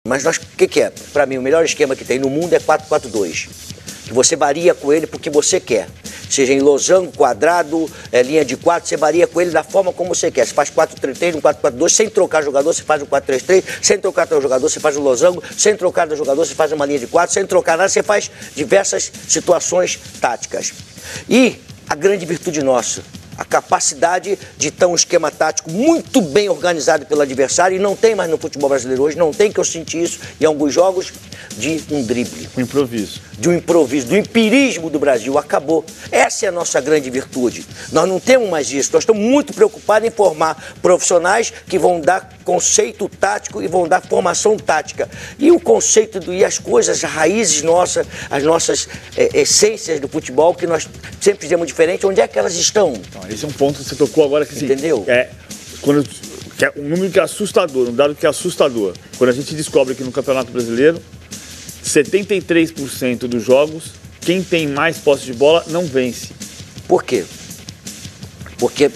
Mas o que é? Para mim, o melhor esquema que tem no mundo é 4-4-2. Que você varia com ele porque você quer. Seja em losango, quadrado, linha de 4, você varia com ele da forma como você quer. Você faz 4-3-3, um 4-4-2, sem trocar jogador, você faz um 4-3-3, sem trocar teu jogador, você faz um losango, sem trocar teu jogador, você faz uma linha de 4, sem trocar nada, você faz diversas situações táticas. E a grande virtude nossa, a capacidade de ter um esquema tático muito bem organizado pelo adversário, e não tem mais no futebol brasileiro hoje, não tem, que eu senti isso em alguns jogos, de um drible. Um improviso. De um improviso, do empirismo do Brasil, acabou. Essa é a nossa grande virtude. Nós não temos mais isso, nós estamos muito preocupados em formar profissionais que vão dar conceito tático e vão dar formação tática. E o conceito e as coisas, as raízes nossas, as nossas essências do futebol, que nós sempre fizemos diferente, onde é que elas estão? Então, esse é um ponto que você tocou agora que, assim, entendeu? Que é um número que é assustador, um dado que é assustador. Quando a gente descobre que no Campeonato Brasileiro, 73% dos jogos, quem tem mais posse de bola não vence. Por quê? Porque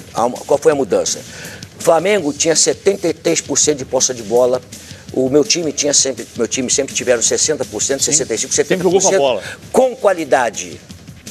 qual foi a mudança? O Flamengo tinha 73% de posse de bola. O meu time sempre tiveram 60%, 65%, 70%. Sempre jogou com a bola. Com qualidade.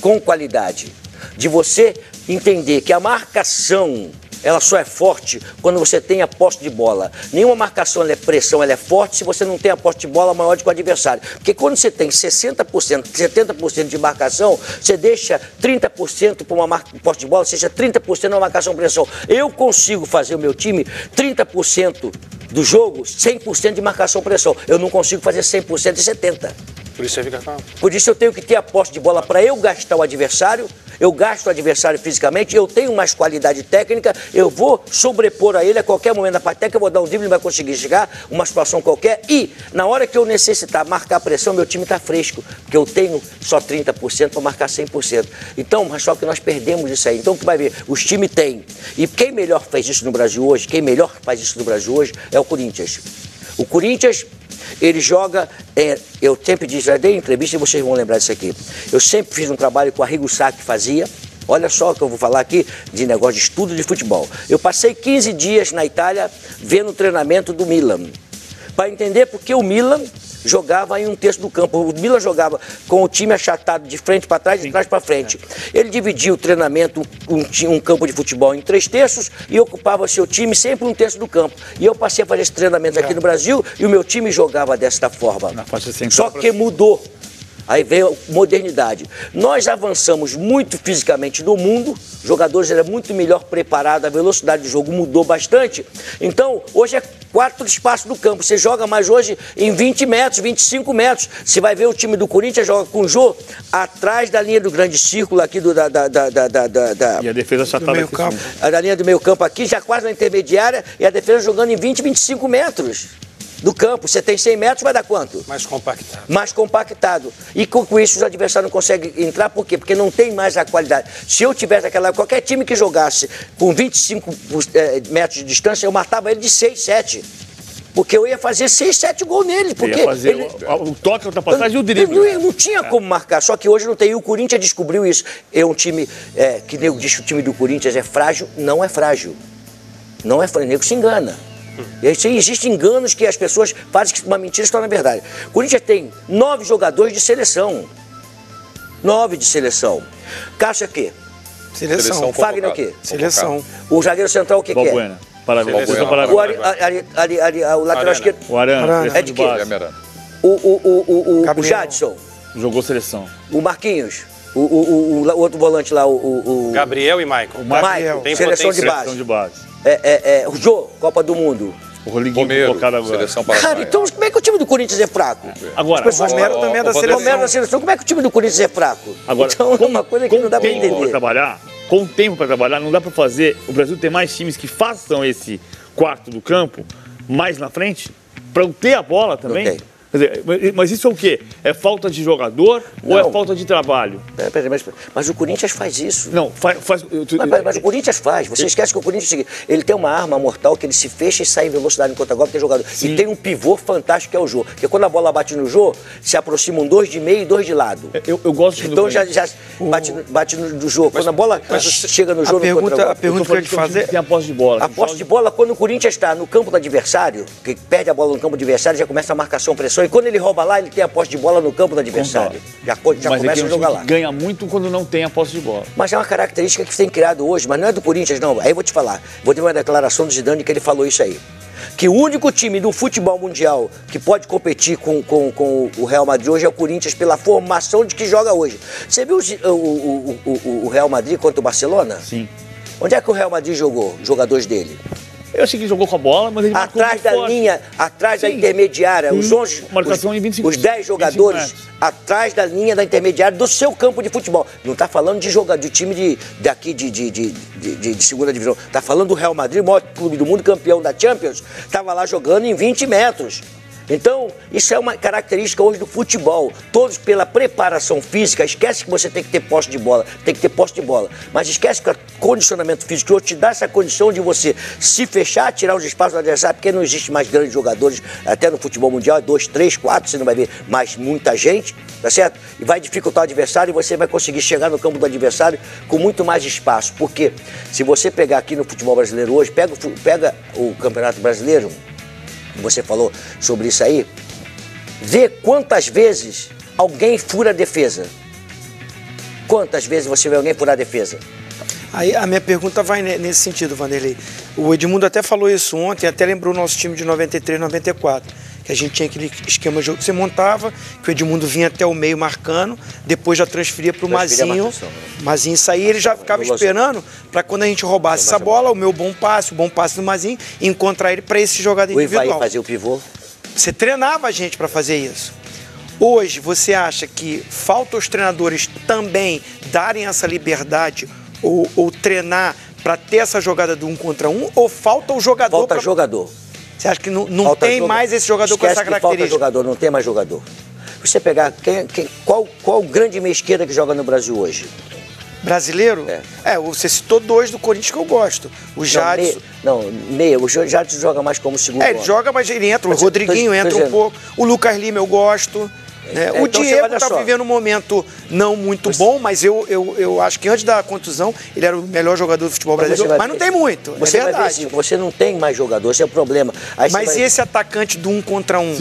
Com qualidade. De você entender que a marcação, ela só é forte quando você tem a posse de bola. Nenhuma marcação ela é pressão, ela é forte se você não tem a posse de bola maior do que o adversário. Porque quando você tem 60%, 70% de marcação, você deixa 30% para uma posse de bola, seja 30% na marcação-pressão. Eu consigo fazer o meu time 30% do jogo, 100% de marcação-pressão. Eu não consigo fazer 100% de 70%. Por isso você fica calmo. Por isso eu tenho que ter a posse de bola para eu gastar o adversário, eu gasto o adversário fisicamente, eu tenho mais qualidade técnica, eu vou sobrepor a ele a qualquer momento da partida, que eu vou dar um drible, ele vai conseguir chegar, uma situação qualquer, e na hora que eu necessitar marcar a pressão, meu time está fresco, porque eu tenho só 30% para marcar 100%. Então, mas só que nós perdemos isso aí. Então, tu vai ver, os times têm. E quem melhor faz isso no Brasil hoje, é o Corinthians. O Corinthians, ele joga, eu sempre disse, já dei entrevista e vocês vão lembrar disso aqui. Eu sempre fiz um trabalho com a Arrigo Sacchi que fazia. Olha só o que eu vou falar aqui de negócio de estudo de futebol. Eu passei 15 dias na Itália vendo o treinamento do Milan, para entender porque o Milan jogava em um terço do campo. O Milan jogava com o time achatado de frente para trás e de trás para frente. Ele dividia o treinamento, um campo de futebol, em 3 terços e ocupava seu time sempre 1 terço do campo. E eu passei a fazer esse treinamento aqui no Brasil e o meu time jogava desta forma. Só que mudou. Aí veio a modernidade. Nós avançamos muito fisicamente no mundo, os jogadores eram muito melhor preparados, a velocidade do jogo mudou bastante. Então, hoje é 4 espaços do campo. Você joga mais hoje em 20 metros, 25 metros. Você vai ver o time do Corinthians joga com o Jô atrás da linha do grande círculo aqui E a defesa já está no meio campo. Da linha do meio campo aqui, já quase na intermediária, e a defesa jogando em 20, 25 metros. Do campo, você tem 100 metros, vai dar quanto? Mais compactado. Mais compactado. E com isso os adversários não conseguem entrar, por quê? Porque não tem mais a qualidade. Se eu tivesse qualquer time que jogasse com 25 metros de distância, eu matava ele de 6, 7. Porque eu ia fazer 6, 7 gols nele. Porque ia fazer o toque, a ultrapassagem e o drible. Não tinha como marcar, só que hoje não tem. E o Corinthians descobriu isso. É um time, que nego diz que o time do Corinthians é frágil, não é frágil. Não é frágil, o nego se engana. Existem enganos que as pessoas fazem que uma mentira se torna verdade. O Corinthians tem 9 jogadores de seleção. 9 de seleção. Caixa quê? Seleção. Fagner o quê? Seleção. O zagueiro central o que é? Balbuena. Parabéns. O lateral esquerdo. O Arana. É de quê? O Jadson. Jogou seleção. O Marquinhos. O outro volante lá, Gabriel e Michael. O Michael, seleção de base. O Jô, Copa do Mundo. O Rodriguinho colocado agora. Seleção paraguaia. Cara, então como é que o time do Corinthians é fraco? Agora, o Romero também é da seleção. Romero da seleção, como é que o time do Corinthians é fraco? Agora, então é uma coisa que não dá para entender. Com tempo para trabalhar, não dá para fazer o Brasil ter mais times que façam esse quarto do campo mais na frente, para ter a bola também. Quer dizer, mas isso é o quê? É falta de jogador ou é falta de trabalho? Mas o Corinthians faz isso. Não, faz... Mas o Corinthians faz. Você esquece que o Corinthians é o seguinte, ele tem uma arma mortal que ele se fecha e sai em velocidade no contra-golpe, que é jogador. Sim. E tem um pivô fantástico que é o Jô. Porque quando a bola bate no Jô, se aproximam 2 de meio e 2 de lado. Eu gosto então já bate no Jô. Quando a bola chega no Jô, no contra-golpe. A pergunta que eu ia te fazer... Tem a posse de bola. A posse de bola, quando o Corinthians está no campo do adversário, que perde a bola no campo do adversário, já começa a marcação, pressão. E quando ele rouba lá, ele tem a posse de bola no campo do adversário. Já começa a jogar lá. Ganha muito quando não tem a posse de bola. Mas é uma característica que tem criado hoje, mas não é do Corinthians, não. Aí eu vou te falar. Vou ter uma declaração do Zidane que ele falou isso aí. Que o único time do futebol mundial que pode competir com o Real Madrid hoje é o Corinthians pela formação de que joga hoje. Você viu o Real Madrid contra o Barcelona? Sim. Onde é que o Real Madrid jogou, os jogadores dele? Eu achei que ele jogou com a bola, mas ele atrás da linha, atrás da intermediária, os 11, marcação em 25, os 10 jogadores atrás da linha da intermediária do seu campo de futebol. Não está falando de time daqui de segunda divisão. Está falando do Real Madrid, o maior clube do mundo, campeão da Champions, estava lá jogando em 20 metros. Então, isso é uma característica hoje do futebol. Todos pela preparação física, esquece que você tem que ter posse de bola, tem que ter posse de bola. Mas esquece que o condicionamento físico te dá essa condição de você se fechar, tirar os espaços do adversário, porque não existe mais grandes jogadores, até no futebol mundial, 2, 3, 4, você não vai ver mais muita gente, tá certo? E vai dificultar o adversário e você vai conseguir chegar no campo do adversário com muito mais espaço. Porque se você pegar aqui no futebol brasileiro hoje, pega o Campeonato Brasileiro, você falou sobre isso aí, vê quantas vezes alguém fura a defesa. Quantas vezes você vê alguém furar a defesa? Aí a minha pergunta vai nesse sentido, Vanderlei. O Edmundo até falou isso ontem, até lembrou o nosso time de 93, 94, que a gente tinha aquele esquema de jogo que você montava, que o Edmundo vinha até o meio marcando, depois já transferia para o Mazinho. Mazinho saía, ele já ficava esperando para quando a gente roubasse essa bola, o bom passe do Mazinho, e encontrar ele para esse jogador individual. O Ivaí fazia o pivô. Você treinava a gente para fazer isso. Hoje, você acha que falta os treinadores também darem essa liberdade ou treinar para ter essa jogada do 1 contra 1, ou falta o jogador? Falta jogador. Você acha que não tem mais esse jogador com essa característica? Falta jogador, não tem mais jogador. Você pegar, qual o grande meia esquerda que joga no Brasil hoje? Brasileiro? Você citou 2 do Corinthians que eu gosto. O Jadson. Meia. O Jadson joga mais como segundo ele joga, mas ele entra. O Rodriguinho entra um pouco. O Lucas Lima eu gosto. O então, Diego está vivendo um momento não muito bom, mas eu acho que antes da contusão ele era o melhor jogador do futebol brasileiro, mas não tem muito, você é verdade. Assim, você não tem mais jogador, esse é o problema. Mas e esse atacante do 1 contra 1?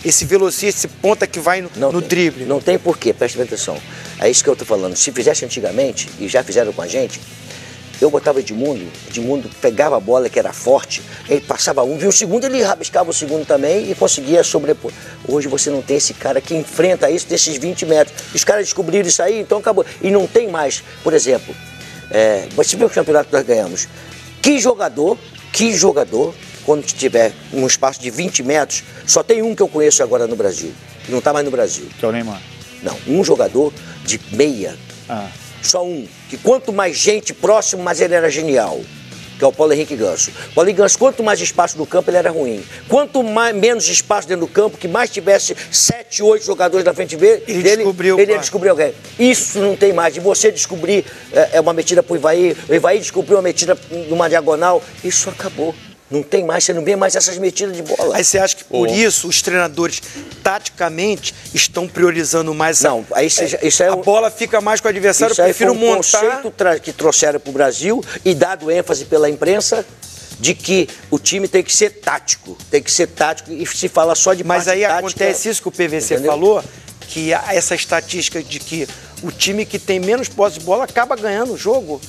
Esse velocista, esse ponta que vai no drible? Não tem porquê, preste atenção. É isso que eu estou falando. Se fizesse antigamente, e já fizeram com a gente, eu botava Edmundo pegava a bola que era forte, ele passava vinha o segundo, ele rabiscava o segundo também e conseguia sobrepor. Hoje você não tem esse cara que enfrenta isso desses 20 metros. Os caras descobriram isso aí, então acabou. E não tem mais, por exemplo, você viu o campeonato que nós ganhamos. Que jogador, quando tiver um espaço de 20 metros, só tem um que eu conheço agora no Brasil, não está mais no Brasil. Que é o Neymar. Não, um jogador de meia. Só um, que quanto mais gente próximo, mais ele era genial, que é o Paulo Henrique Ganso. Paulo Henrique Ganso, quanto mais espaço no campo, ele era ruim. Quanto menos espaço dentro do campo, que mais tivesse 7, 8 jogadores na frente dele, ele ia descobrir alguém. Isso não tem mais. De você descobrir uma metida para o Ivaí descobriu uma metida numa diagonal, isso acabou. Não tem mais, você não vê mais essas metidas de bola. Aí você acha que por isso os treinadores, taticamente, estão priorizando mais a bola fica mais com o adversário, eu prefiro montar... Isso aí foi um conceito que trouxeram para o Brasil e dado ênfase pela imprensa de que o time tem que ser tático. Tem que ser tático e se fala só de parte tática. Mas aí acontece isso que o PVC falou, que essa estatística de que o time que tem menos posse de bola acaba ganhando o jogo.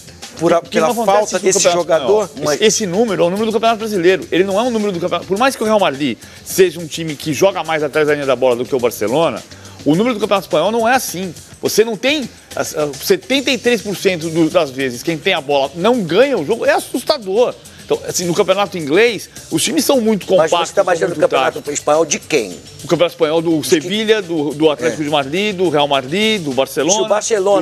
Pela falta desse jogador. Mas esse número é o número do Campeonato Brasileiro. Ele não é um número do Campeonato. Por mais que o Real Madrid seja um time que joga mais atrás da linha da bola do que o Barcelona, o número do Campeonato Espanhol não é assim. Você não tem... 73% das vezes quem tem a bola não ganha o jogo, é assustador. Então, assim, no campeonato inglês, os times são muito compactos. Mas você está imaginando o campeonato espanhol de quem? O campeonato espanhol do Sevilha, do Atlético de Madrid, do Real Madrid, do Barcelona,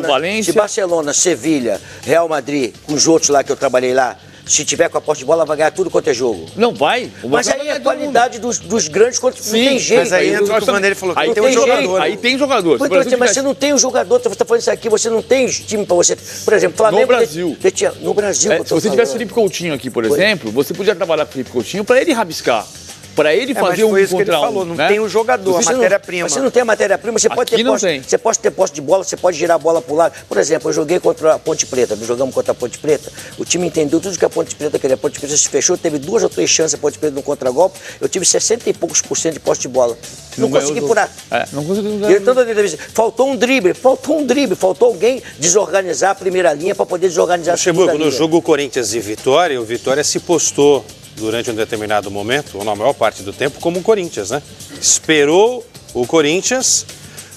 do Valência. Se Barcelona, Sevilha, Real Madrid, com os outros lá que eu trabalhei lá, Se tiver com a posse de bola, vai ganhar tudo quanto é jogo. Não vai. Mas aí é a qualidade dos grandes contra... Não tem jeito. Mas aí entra o que o Vanderlei falou, aí tem um jogador. Aí tem jogador. Mas você não tem um jogador, você está falando isso aqui, você não tem time para você... Por exemplo, Flamengo... No Brasil. No Brasil, se você tivesse Felipe Coutinho aqui, por exemplo, você podia trabalhar com o Felipe Coutinho para ele rabiscar. Para ele fazer um contra um. Mas foi isso que ele falou, não tem o jogador, a matéria-prima. Você não tem a matéria-prima, você pode ter posse de bola, você pode girar a bola pro lado. Por exemplo, eu joguei contra a Ponte Preta, nós jogamos contra a Ponte Preta, o time entendeu tudo que a Ponte Preta queria. A Ponte Preta se fechou, teve 2 ou 3 chances a Ponte Preta no contragolpe, eu tive 60 e poucos % de posse de bola. Não consegui furar. Não consegui furar. Faltou um drible, faltou alguém desorganizar a primeira linha para poder desorganizar a segunda linha. No jogo Corinthians e Vitória, o Vitória se postou durante um determinado momento, ou na maior parte do tempo, como o Corinthians, né? Esperou o Corinthians,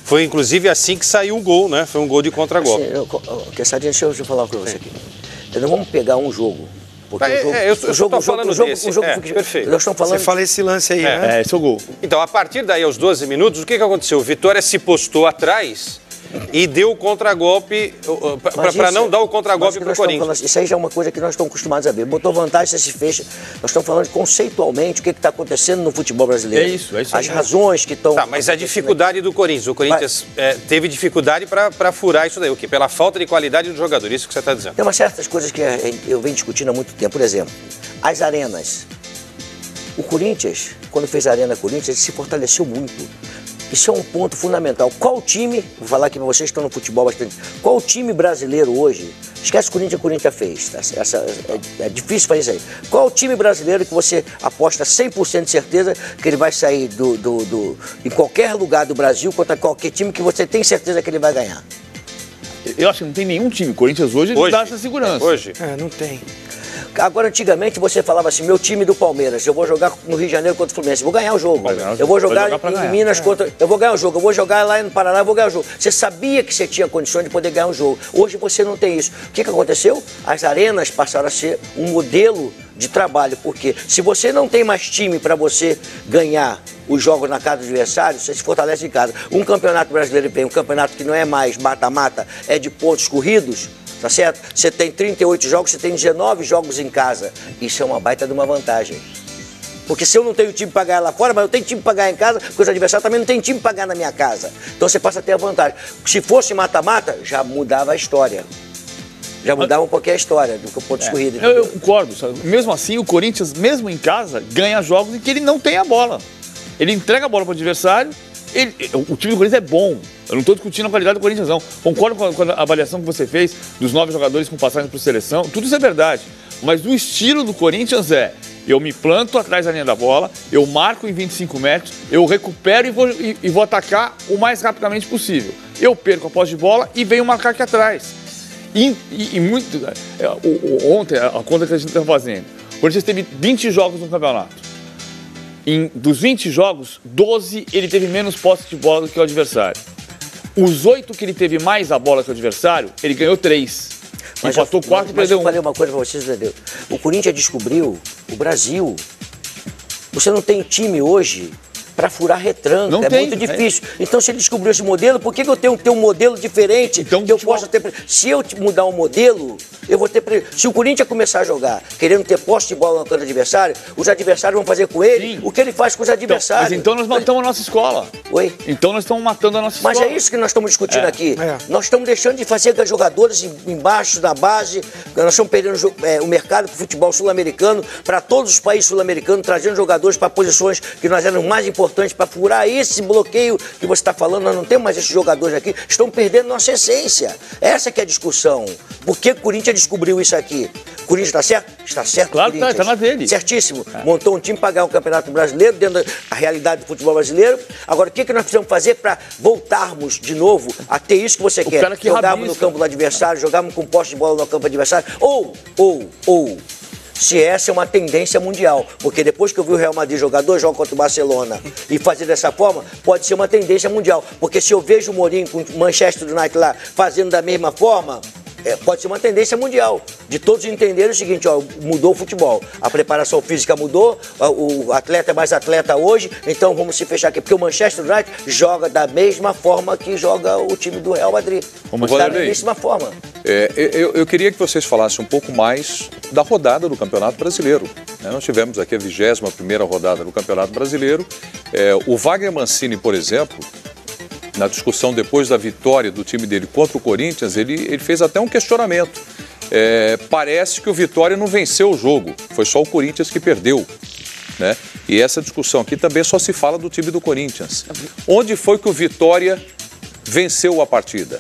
foi inclusive assim que saiu o gol, né? Foi um gol de contra-golpe. Quessadinha, deixa eu falar uma coisa aqui. Nós não vamos pegar um jogo. Porque eu estou falando desse. Perfeito. Nós estamos falando... Você fala esse lance aí, né? Esse é o gol. Então, a partir daí, aos 12 minutos, o que aconteceu? O Vitória se postou atrás e deu o contra-golpe, para não dar o contra-golpe para o Corinthians. Isso aí já é uma coisa que nós estamos acostumados a ver. Botou vantagem, você se fecha. Nós estamos falando conceitualmente o que está acontecendo no futebol brasileiro. É isso. As razões que estão... Tá, mas a dificuldade do Corinthians. O Corinthians teve dificuldade para furar isso daí. O quê? Pela falta de qualidade do jogador. Isso que você está dizendo. Tem umas certas coisas que eu venho discutindo há muito tempo. Por exemplo, as arenas. O Corinthians, quando fez a Arena Corinthians, ele se fortaleceu muito. Isso é um ponto fundamental. Qual time, vou falar aqui para vocês que estão no futebol bastante, qual time brasileiro hoje, esquece o Corinthians fez, tá? É difícil fazer isso aí. Qual time brasileiro que você aposta 100% de certeza que ele vai sair em qualquer lugar do Brasil contra qualquer time que você tem certeza que ele vai ganhar? Eu acho que não tem nenhum time. O Corinthians hoje dá essa segurança. Hoje? Não tem. Agora, antigamente, você falava assim, meu time do Palmeiras, eu vou jogar no Rio de Janeiro contra o Fluminense, vou ganhar o jogo. Eu vou jogar em Minas contra... Eu vou ganhar o jogo. Eu vou jogar lá no Paraná, eu vou ganhar o jogo. Você sabia que você tinha condições de poder ganhar um jogo. Hoje você não tem isso. O que aconteceu? As arenas passaram a ser um modelo de trabalho, porque se você não tem mais time para você ganhar os jogos na casa do adversário, você se fortalece em casa. Um campeonato brasileiro vem, um campeonato que não é mais mata-mata, é de pontos corridos, tá certo? Você tem 38 jogos, você tem 19 jogos em casa. Isso é uma baita de uma vantagem. Porque se eu não tenho time para ganhar lá fora, mas eu tenho time para ganhar em casa, porque os adversários também não têm time para ganhar na minha casa. Então você passa a ter a vantagem. Se fosse mata-mata, já mudava a história. Já mudava um pouquinho a história do pontos corridos. Eu concordo. Sabe? Mesmo assim, o Corinthians, mesmo em casa, ganha jogos em que ele não tem a bola. Ele entrega a bola para o adversário. O time do Corinthians é bom. Eu não estou discutindo a qualidade do Corinthians, não. Concordo com a avaliação que você fez dos 9 jogadores com passagem por seleção. Tudo isso é verdade. Mas o estilo do Corinthians eu me planto atrás da linha da bola, eu marco em 25 metros, eu recupero e vou atacar o mais rapidamente possível. Eu perco a posse de bola e venho marcar aqui atrás. Ontem, a conta que a gente está fazendo, o Corinthians teve 20 jogos no campeonato. Dos 20 jogos, 12 ele teve menos posse de bola do que o adversário. Os 8 que ele teve mais a bola que o adversário, ele ganhou 3. Empatou 4 e perdeu 1. Eu falei uma coisa para vocês, entendeu? O Corinthians descobriu o Brasil. Você não tem time hoje para furar retranca, muito difícil. Então, se ele descobriu esse modelo, por que eu tenho que ter um modelo diferente? Então, que eu possa ter... Se eu mudar um modelo, eu vou ter... Se o Corinthians começar a jogar querendo ter posse de bola no campo do adversário, os adversários vão fazer com ele o que ele faz com os adversários. Mas então nós matamos a nossa escola. Oi? Então nós estamos matando a nossa escola. Mas é isso que nós estamos discutindo aqui. Nós estamos deixando de fazer jogadores embaixo, na base. Nós estamos perdendo o mercado para o futebol sul-americano, para todos os países sul-americanos, trazendo jogadores para posições que nós éramos mais importantes para furar esse bloqueio que você está falando. Nós não temos mais esses jogadores aqui, estão perdendo nossa essência. Essa que é a discussão. Por que o Corinthians descobriu isso aqui? O Corinthians está certo? Está certo. Claro que está na dele. Certíssimo. Montou um time para ganhar o Campeonato Brasileiro, dentro da realidade do futebol brasileiro. Agora, o que nós precisamos fazer para voltarmos de novo a ter isso que você quer? Jogarmos no campo do adversário, jogarmos com posse de bola no campo do adversário, ou se essa é uma tendência mundial. Porque depois que eu vi o Real Madrid jogar 2 jogos contra o Barcelona e fazer dessa forma, pode ser uma tendência mundial. Porque se eu vejo o Mourinho com o Manchester United lá fazendo da mesma forma, pode ser uma tendência mundial. De todos entenderem o seguinte, mudou o futebol. A preparação física mudou, o atleta é mais atleta hoje, então vamos se fechar aqui. Porque o Manchester United joga da mesma forma que joga o time do Real Madrid. Da mesma forma. Eu queria que vocês falassem um pouco mais da rodada do Campeonato Brasileiro. Nós tivemos aqui a 21ª rodada do Campeonato Brasileiro. O Wagner Mancini, por exemplo, na discussão depois da vitória do time dele contra o Corinthians, ele fez até um questionamento. Parece que o Vitória não venceu o jogo, foi só o Corinthians que perdeu, né? E essa discussão aqui também só se fala do time do Corinthians. Onde foi que o Vitória venceu a partida?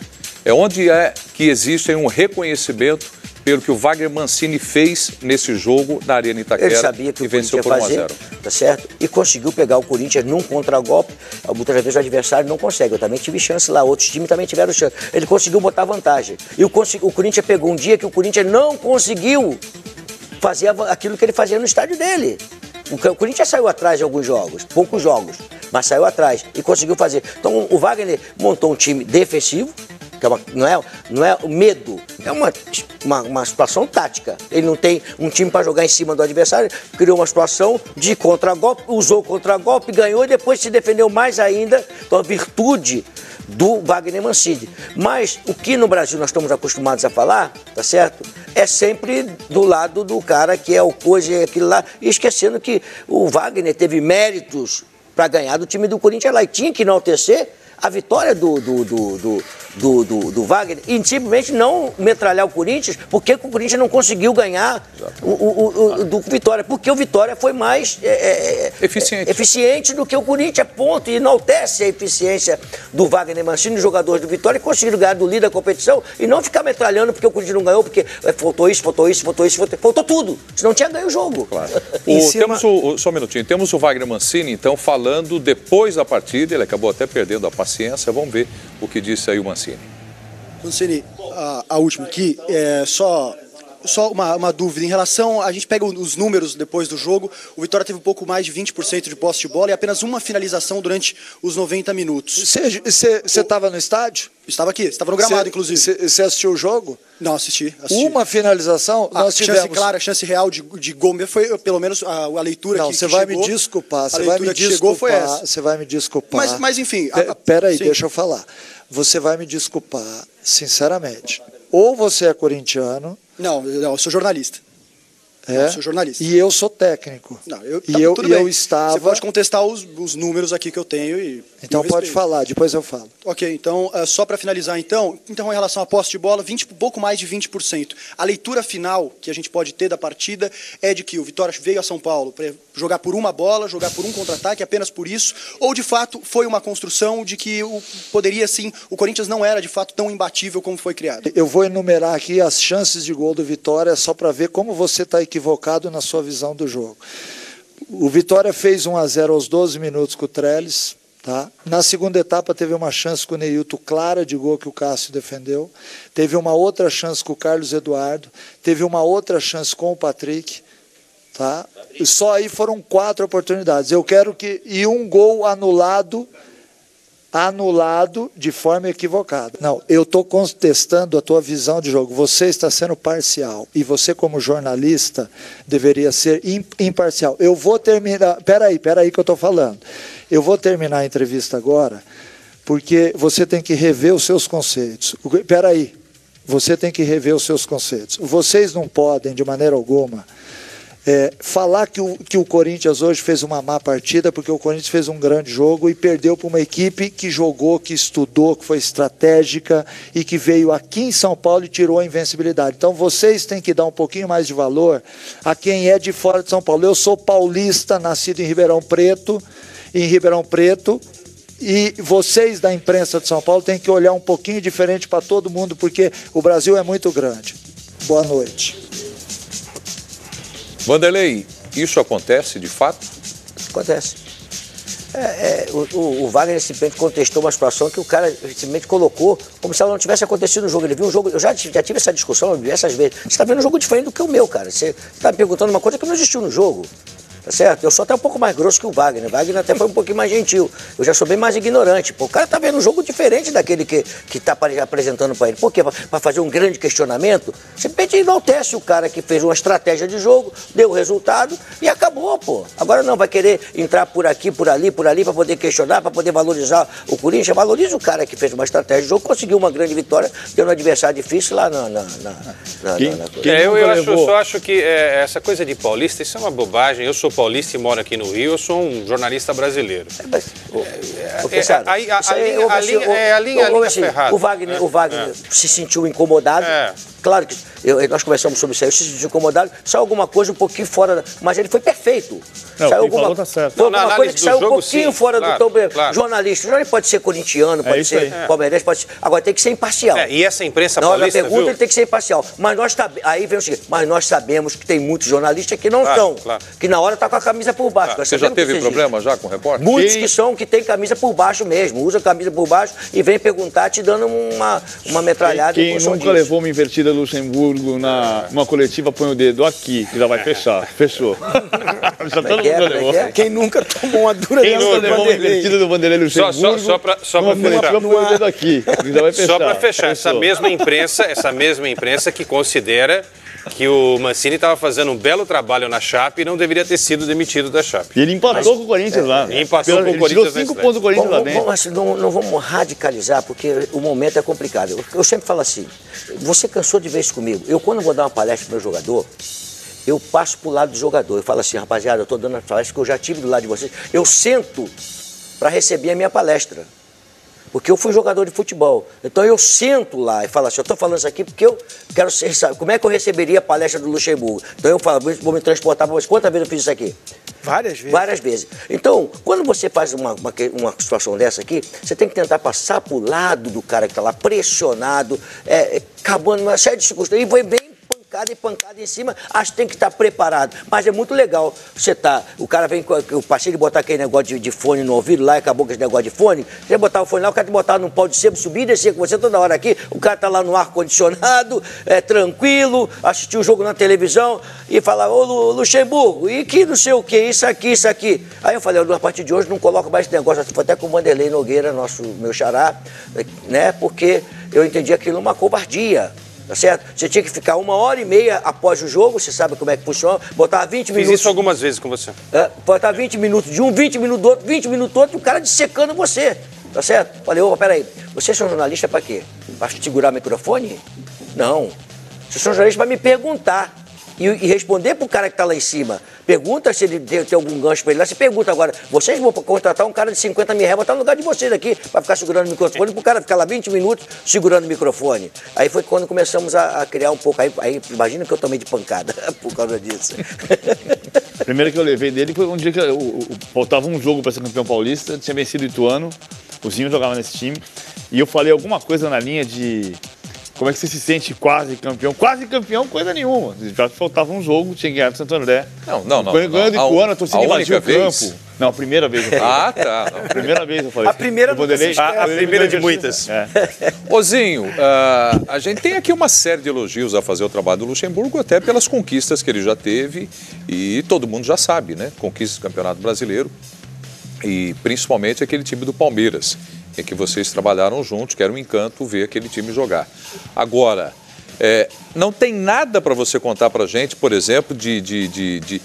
Onde é que existe um reconhecimento pelo que o Wagner Mancini fez nesse jogo na Arena Itaquera. Ele sabia que e venceu por 1-0. Tá certo? E conseguiu pegar o Corinthians num contragolpe. Muitas vezes o adversário não consegue. Eu também tive chance lá, outros times também tiveram chance. Ele conseguiu botar vantagem. E o Corinthians pegou um dia que o Corinthians não conseguiu fazer aquilo que ele fazia no estádio dele. O Corinthians saiu atrás de alguns jogos, poucos jogos, mas saiu atrás e conseguiu fazer. Então o Wagner montou um time defensivo, que não é o medo, é uma situação tática. Ele não tem um time para jogar em cima do adversário, criou uma situação de contragolpe, usou o contragolpe, ganhou e depois se defendeu mais ainda. Então a virtude do Wagner Mancini. Mas o que no Brasil nós estamos acostumados a falar, tá certo? É sempre do lado do cara que é o coisa e aquilo lá, e esquecendo que o Wagner teve méritos para ganhar do time do Corinthians lá e tinha que enaltecer a vitória do Wagner e simplesmente não metralhar o Corinthians, porque o Corinthians não conseguiu ganhar do Vitória, porque o Vitória foi mais eficiente do que o Corinthians, ponto, e enaltece a eficiência do Wagner Mancini, dos jogadores do Vitória, e conseguiram ganhar do líder da competição e não ficar metralhando porque o Corinthians não ganhou, porque faltou isso, faltou tudo, senão tinha ganho o jogo. Claro. Só um minutinho, temos o Wagner Mancini, então, falando depois da partida, ele acabou até perdendo a paciência, vamos ver o que disse aí o Mancini. Mancini, a última aqui, só uma dúvida em relação, a gente pega os números depois do jogo, o Vitória teve um pouco mais de 20% de posse de bola e apenas uma finalização durante os 90 minutos. Você estava no estádio? Estava aqui, estava no gramado, inclusive. Você assistiu o jogo? Não, assisti. Uma finalização, nós tivemos... Chance clara, chance real de gol, foi pelo menos a leitura que chegou. Não, você vai me desculpar, você vai me desculpar, você vai me desculpar. Mas enfim... Peraí, deixa eu falar. Você vai me desculpar, sinceramente. Ou você é corintiano... Não, eu sou jornalista. Eu sou jornalista. E eu sou técnico. Não, eu estava... Você pode contestar os números aqui que eu tenho Então pode falar, depois eu falo. Ok, então, só para finalizar então em relação à posse de bola, pouco mais de 20%. A leitura final que a gente pode ter da partida é de que o Vitória veio a São Paulo para jogar por uma bola, jogar por um contra-ataque, apenas por isso, ou de fato foi uma construção de que poderia sim, o Corinthians não era de fato tão imbatível como foi criado. Eu vou enumerar aqui as chances de gol do Vitória só para ver como você está equivocado na sua visão do jogo. O Vitória fez 1-0 aos 12 minutos com o Trellis. Tá? Na segunda etapa teve uma chance com o Neilton clara de gol que o Cássio defendeu. Teve uma outra chance com o Carlos Eduardo. Teve uma outra chance com o Patrick. Tá? E só aí foram 4 oportunidades. Eu quero que... E um gol anulado de forma equivocada. Não, eu estou contestando a tua visão de jogo. Você está sendo parcial. E você, como jornalista, deveria ser imparcial. Eu vou terminar... Peraí que eu estou falando. Eu vou terminar a entrevista agora, porque você tem que rever os seus conceitos. Peraí, você tem que rever os seus conceitos. Vocês não podem, de maneira alguma, falar que o Corinthians hoje fez uma má partida, porque o Corinthians fez um grande jogo e perdeu para uma equipe que jogou, que estudou, que foi estratégica e que veio aqui em São Paulo e tirou a invencibilidade. Então vocês têm que dar um pouquinho mais de valor a quem é de fora de São Paulo. Eu sou paulista, nascido em Ribeirão Preto, e vocês da imprensa de São Paulo têm que olhar um pouquinho diferente para todo mundo, porque o Brasil é muito grande. Boa noite. Vanderlei, isso acontece de fato? Acontece. O Wagner simplesmente contestou uma situação que o cara simplesmente colocou como se ela não tivesse acontecido no jogo. Ele viu um jogo, eu já tive essa discussão diversas vezes. Você está vendo um jogo diferente do que o meu, cara. Você está me perguntando uma coisa que não existiu no jogo. Tá certo? Eu sou até um pouco mais grosso que o Wagner. O Wagner até foi um pouquinho mais gentil. Eu já sou bem mais ignorante. Pô, o cara tá vendo um jogo diferente daquele que tá apresentando para ele. Por quê? Para fazer um grande questionamento, simplesmente enaltece o cara que fez uma estratégia de jogo, deu o resultado e acabou, pô. Agora não, vai querer entrar por aqui, por ali, para poder questionar, para poder valorizar o Corinthians. Valoriza o cara que fez uma estratégia de jogo, conseguiu uma grande vitória, deu um adversário difícil lá eu só acho que essa coisa de paulista, isso é uma bobagem. Eu sou paulista e moro aqui no Rio, eu sou um jornalista brasileiro. A linha é ferrada. O Wagner se sentiu incomodado. Claro que nós conversamos sobre isso aí, eu se sentiu incomodado, saiu alguma coisa um pouquinho fora, mas ele foi perfeito. Não, saiu alguma coisa que saiu um pouquinho fora do tom jornalista. Ele pode ser corintiano, pode ser palmeirense, pode ser... Agora tem que ser imparcial. E essa imprensa paulista, paulista, na pergunta, viu? Ele tem que ser imparcial. Mas aí vem o seguinte, mas nós sabemos que tem muitos jornalistas que não são, que na hora tá com a camisa por baixo. Você já teve problema já com o repórter? Muitos que tem camisa por baixo mesmo, usa camisa por baixo e vem perguntar te dando uma metralhada. Quem nunca levou uma invertida do Luxemburgo numa coletiva põe o dedo aqui, que já vai fechar. Fechou. Já todo mundo levou. Quem nunca tomou uma dura dessa do Vanderlei? Quem nunca levou uma invertida do Vanderlei Luxemburgo? Só pra fechar. Põe o dedo aqui, que já vai fechar. Só para fechar, essa mesma imprensa que considera que o Mancini estava fazendo um belo trabalho na Chape e não deveria ter sido demitido da Chape. E ele empatou com o Corinthians lá. Empatou com o Corinthians. Tirou 5 pontos do Corinthians lá dentro. Não vamos radicalizar, porque o momento é complicado. Eu sempre falo assim, você cansou de ver isso comigo. Eu, quando vou dar uma palestra para o meu jogador, eu passo para o lado do jogador. Eu falo assim, rapaziada, eu estou dando a palestra que eu já tive do lado de vocês. Eu sento para receber a minha palestra. Porque eu fui jogador de futebol. Então eu sento lá e falo assim, eu estou falando isso aqui porque eu quero ser, sabe, como é que eu receberia a palestra do Luxemburgo? Então eu falo, vou me transportar para você. Quantas vezes eu fiz isso aqui? Várias vezes. Várias vezes. Então, quando você faz uma situação dessa aqui, você tem que tentar passar para o lado do cara que está lá, pressionado, acabando uma série de circunstâncias, e foi bem pancada em cima, acho que tem que estar preparado. Mas é muito legal. O cara vem, eu passei de botar aquele negócio de fone no ouvido lá, e acabou com esse negócio de fone. Você botar o fone lá, o cara te botar num pau de sebo, subir e descer com você toda hora aqui. O cara tá lá no ar-condicionado, tranquilo, assistir o jogo na televisão e falar, ô Luxemburgo, e que não sei o que, isso aqui. Aí eu falei, a partir de hoje não coloco mais esse negócio. Foi até com o Vanderlei Nogueira, meu xará, né? Porque eu entendi aquilo uma covardia. Tá certo? Você tinha que ficar 1h30 após o jogo, você sabe como é que funciona, botar 20 minutos... Fiz isso algumas vezes com você. Botar 20 minutos de um, 20 minutos do outro, 20 minutos do outro, e o cara dissecando você, tá certo? Falei, peraí, vocês são jornalistas pra quê? Pra segurar o microfone? Não. Vocês são jornalistas pra me perguntar e responder pro cara que tá lá em cima. Pergunta se ele tem algum gancho pra ele lá. Você pergunta agora, vocês vão contratar um cara de 50 mil reais, botar no lugar de vocês aqui, pra ficar segurando o microfone, pro cara ficar lá 20 minutos segurando o microfone. Aí foi quando começamos a criar um pouco, aí imagina que eu tomei de pancada por causa disso. Primeiro que eu levei dele foi um dia que faltava um jogo pra ser campeão paulista, tinha vencido o Ituano, o Zinho jogava nesse time, e eu falei alguma coisa na linha de... Como é que você se sente quase campeão? Quase campeão, coisa nenhuma. Já faltava um jogo, tinha ganhado do Santo André. Não. Ganhando do Ituano, a torcida invadiu o campo. Não, a primeira vez eu falei. Tá. A primeira vez eu falei. A primeira a primeira de muitas. Ozinho, a gente tem aqui uma série de elogios a fazer ao trabalho do Luxemburgo, até pelas conquistas que ele já teve, e todo mundo já sabe, né? Conquistas do Campeonato Brasileiro, e principalmente aquele time do Palmeiras, em que vocês trabalharam juntos, que era um encanto ver aquele time jogar. Agora, não tem nada para você contar para a gente, por exemplo, de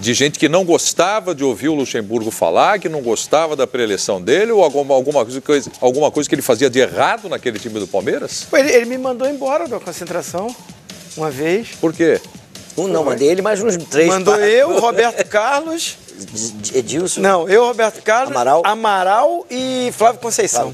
gente que não gostava de ouvir o Luxemburgo falar, que não gostava da pré-eleição dele, ou alguma coisa que ele fazia de errado naquele time do Palmeiras? Ele me mandou embora da concentração uma vez. Por quê? Não, mandei ele mais uns 3. Mandou eu, Roberto Carlos... Edilson? Não, eu, Roberto Carlos, Amaral e Flávio Conceição.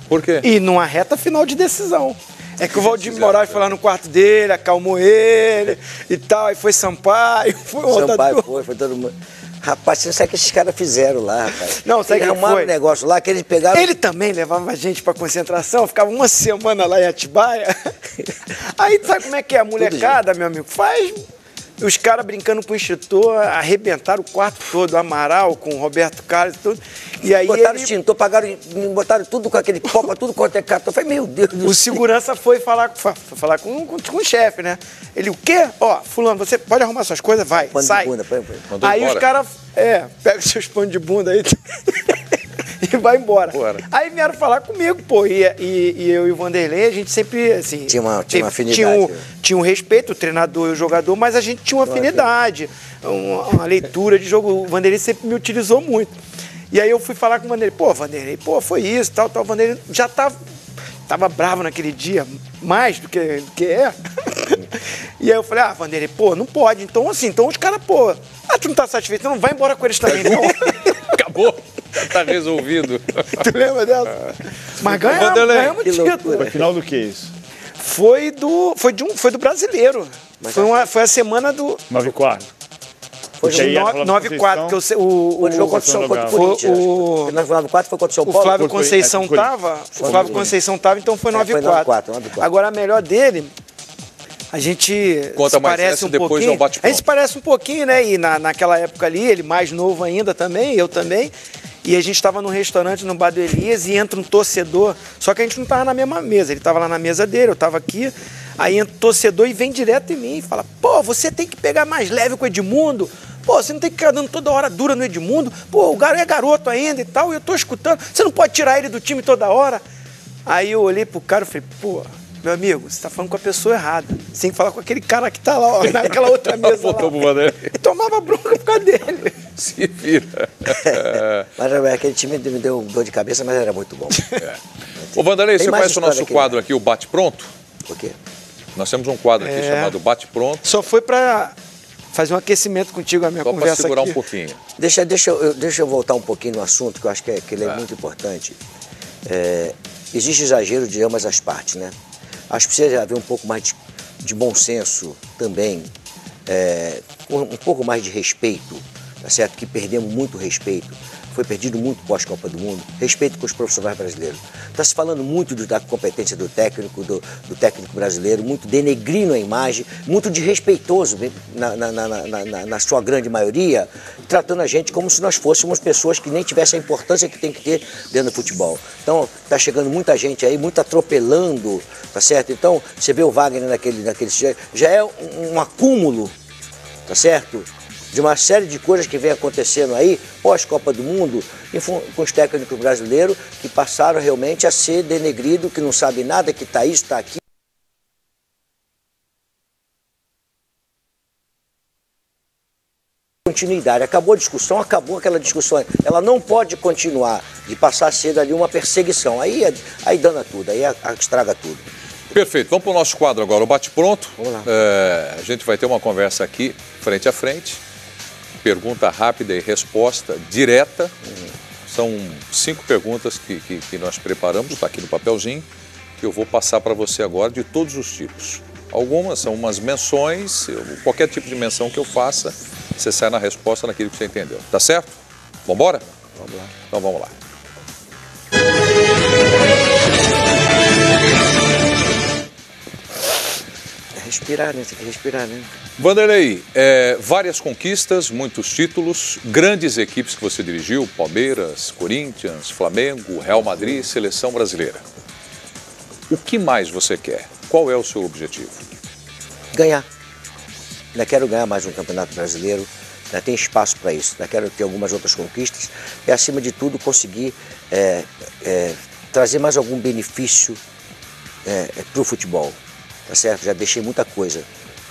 Por quê? E numa reta final de decisão. É que o Valdir Moraes foi lá no quarto dele, acalmou ele e tal, aí foi Sampaio, foi o Sampaio, foi todo mundo. Rapaz, você não sabe o que esses caras fizeram lá, rapaz. Não, sabe o que arrumaram um negócio lá que eles pegaram... Ele também levava a gente pra concentração, ficava uma semana lá em Atibaia. Aí sabe como é que é? A molecada, meu amigo, faz Os caras brincando com o instrutor, arrebentaram o quarto todo, Amaral, com o Roberto Carlos e tudo. E aí botaram extintor, botaram tudo com aquele pó, tudo quanto é cartão. Eu falei, meu Deus do céu. O segurança foi falar com o chefe, né? Ele, o quê? Ó, fulano, você pode arrumar suas coisas? Vai, Pano sai. de bunda, Aí os caras, pega os seus panos de bunda aí e vai embora. Aí vieram falar comigo, pô, e eu e o Vanderlei, a gente sempre, assim... Tinha uma afinidade. Tinha um respeito, o treinador e o jogador, mas a gente tinha uma afinidade, uma leitura de jogo. O Vanderlei sempre me utilizou muito. E aí eu fui falar com o Vanderlei, pô, Vanderlei, foi isso, tal. O Vanderlei já tava bravo naquele dia, mais do que é. E aí eu falei, Vanderlei, não pode. Então, assim, os caras, tu não tá satisfeito? Não, vai embora com eles também, não. Acabou. Já tá resolvido. Tu lembra dessa? Mas ganhamos título. Foi final do que isso? Foi do brasileiro. Foi a semana do... 9-4. Foi 9-4, que o jogo contra o 9-4 foi contra o São Paulo. O Flávio Conceição tava. O Flávio Conceição tava, então foi 9-4. Agora a melhor dele, a gente conta se mais parece essa, um depois pouquinho. não bate A gente se parece um pouquinho, né? E naquela época ali, ele mais novo ainda também, eu também. E a gente estava num restaurante no Bar do Elias e entra um torcedor, só que a gente não estava na mesma mesa, ele estava lá na mesa dele, eu estava aqui, aí entra o torcedor e vem direto em mim e fala, você tem que pegar mais leve com o Edmundo, você não tem que ficar dando toda hora dura no Edmundo, o garoto é garoto ainda e tal, e eu tô escutando, você não pode tirar ele do time toda hora. Aí eu olhei pro cara e falei, meu amigo, você tá falando com a pessoa errada. Você tem que falar com aquele cara que tá lá, naquela outra mesa lá. E tomava bronca por causa dele. Se vira. Mas aquele time me deu dor de cabeça, mas era muito bom. Ô, Vanderlei, você conhece o nosso quadro aqui, o Bate Pronto? O quê? Nós temos um quadro aqui chamado Bate Pronto. Só foi pra fazer um aquecimento contigo, a minha conversa aqui. Só pra segurar aqui. um pouquinho. Deixa eu voltar um pouquinho no assunto, que eu acho que ele é muito importante. Existe exagero de ambas as partes, né? Acho que precisa haver um pouco mais de bom senso também, um pouco mais de respeito, tá certo? Que perdemos muito respeito, foi perdido muito pós-Copa do Mundo, respeito com os profissionais brasileiros. Está se falando muito da competência do técnico brasileiro, muito denegrindo a imagem, muito desrespeitoso na sua grande maioria, tratando a gente como se nós fôssemos pessoas que nem tivessem a importância que tem que ter dentro do futebol. Então, está chegando muita gente aí, muito atropelando, tá certo? Então, você vê o Wagner naquele já é um acúmulo, tá certo? De uma série de coisas que vem acontecendo aí, pós-Copa do Mundo, com os técnicos brasileiros que passaram realmente a ser denegrido, que não sabe nada, que está isso, está aqui. Continuidade. Acabou a discussão, acabou aquela discussão. Ela não pode continuar de passar a ser ali uma perseguição. Aí dana tudo, aí estraga tudo. Perfeito. Vamos para o nosso quadro agora, o Bate Pronto. Vamos lá. A gente vai ter uma conversa aqui, frente a frente. Pergunta rápida e resposta direta. São 5 perguntas que nós preparamos, está aqui no papelzinho, que eu vou passar para você agora de todos os tipos. Algumas são umas menções, qualquer tipo de menção que eu faça, você sai na resposta naquilo que você entendeu. Tá certo? Vamos embora? Vamos lá. Então vamos lá. Respirar, né? Tem que respirar, né? Vanderlei, várias conquistas, muitos títulos, grandes equipes que você dirigiu, Palmeiras, Corinthians, Flamengo, Real Madrid, Seleção Brasileira. O que mais você quer? Qual é o seu objetivo? Ganhar. Ainda quero ganhar mais um Campeonato Brasileiro, ainda tem espaço para isso, ainda quero ter algumas outras conquistas e, acima de tudo, conseguir trazer mais algum benefício para o futebol. Tá certo? Já deixei muita coisa,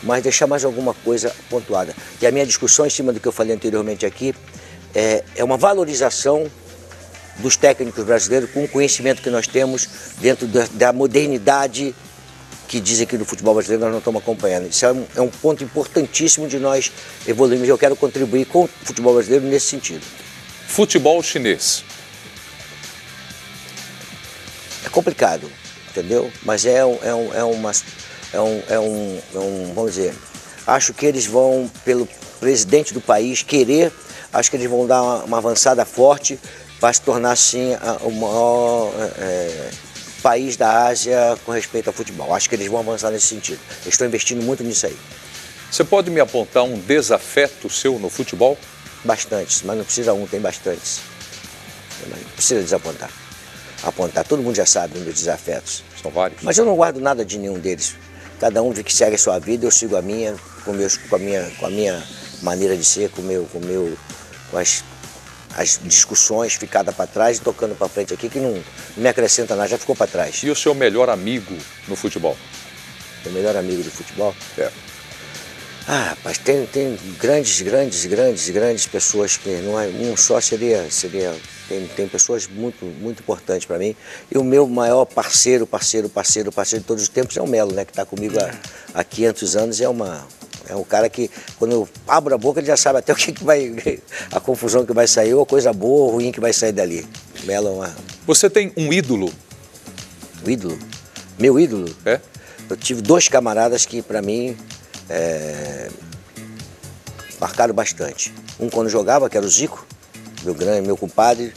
mas deixar mais alguma coisa pontuada. E a minha discussão, em cima do que eu falei anteriormente aqui, é uma valorização dos técnicos brasileiros com o conhecimento que nós temos dentro da modernidade que dizem que no futebol brasileiro nós não estamos acompanhando. Isso é um ponto importantíssimo de nós evoluirmos e eu quero contribuir com o futebol brasileiro nesse sentido. Futebol chinês. É complicado, entendeu? Mas vamos dizer, acho que eles vão, pelo presidente do país querer, acho que eles vão dar uma avançada forte para se tornar, assim, o maior país da Ásia com respeito ao futebol. Acho que eles vão avançar nesse sentido. Eles estão investindo muito nisso aí. Você pode me apontar um desafeto seu no futebol? Bastantes, mas não precisa um, tem bastantes. Não precisa desapontar. Apontar, todo mundo já sabe dos meus desafetos. São vários. Mas eu não guardo nada de nenhum deles. Cada um que segue a sua vida, eu sigo a minha, com a minha maneira de ser, com as discussões ficadas para trás e tocando para frente aqui, que não me acrescenta nada, já ficou para trás. E o seu melhor amigo no futebol? Meu melhor amigo do futebol? É. Ah, rapaz, tem grandes pessoas que não é um só seria tem pessoas muito importantes para mim. E o meu maior parceiro de todos os tempos é o Melo, né, que está comigo há 500 anos. É um cara que, quando eu abro a boca, ele já sabe até o que vai, a confusão que vai sair, ou a coisa boa ou ruim que vai sair dali. O Melo é uma... Você tem um ídolo? Um ídolo? Meu ídolo? É? Eu tive 2 camaradas que, para mim, marcaram bastante. Um quando jogava, que era o Zico, meu compadre.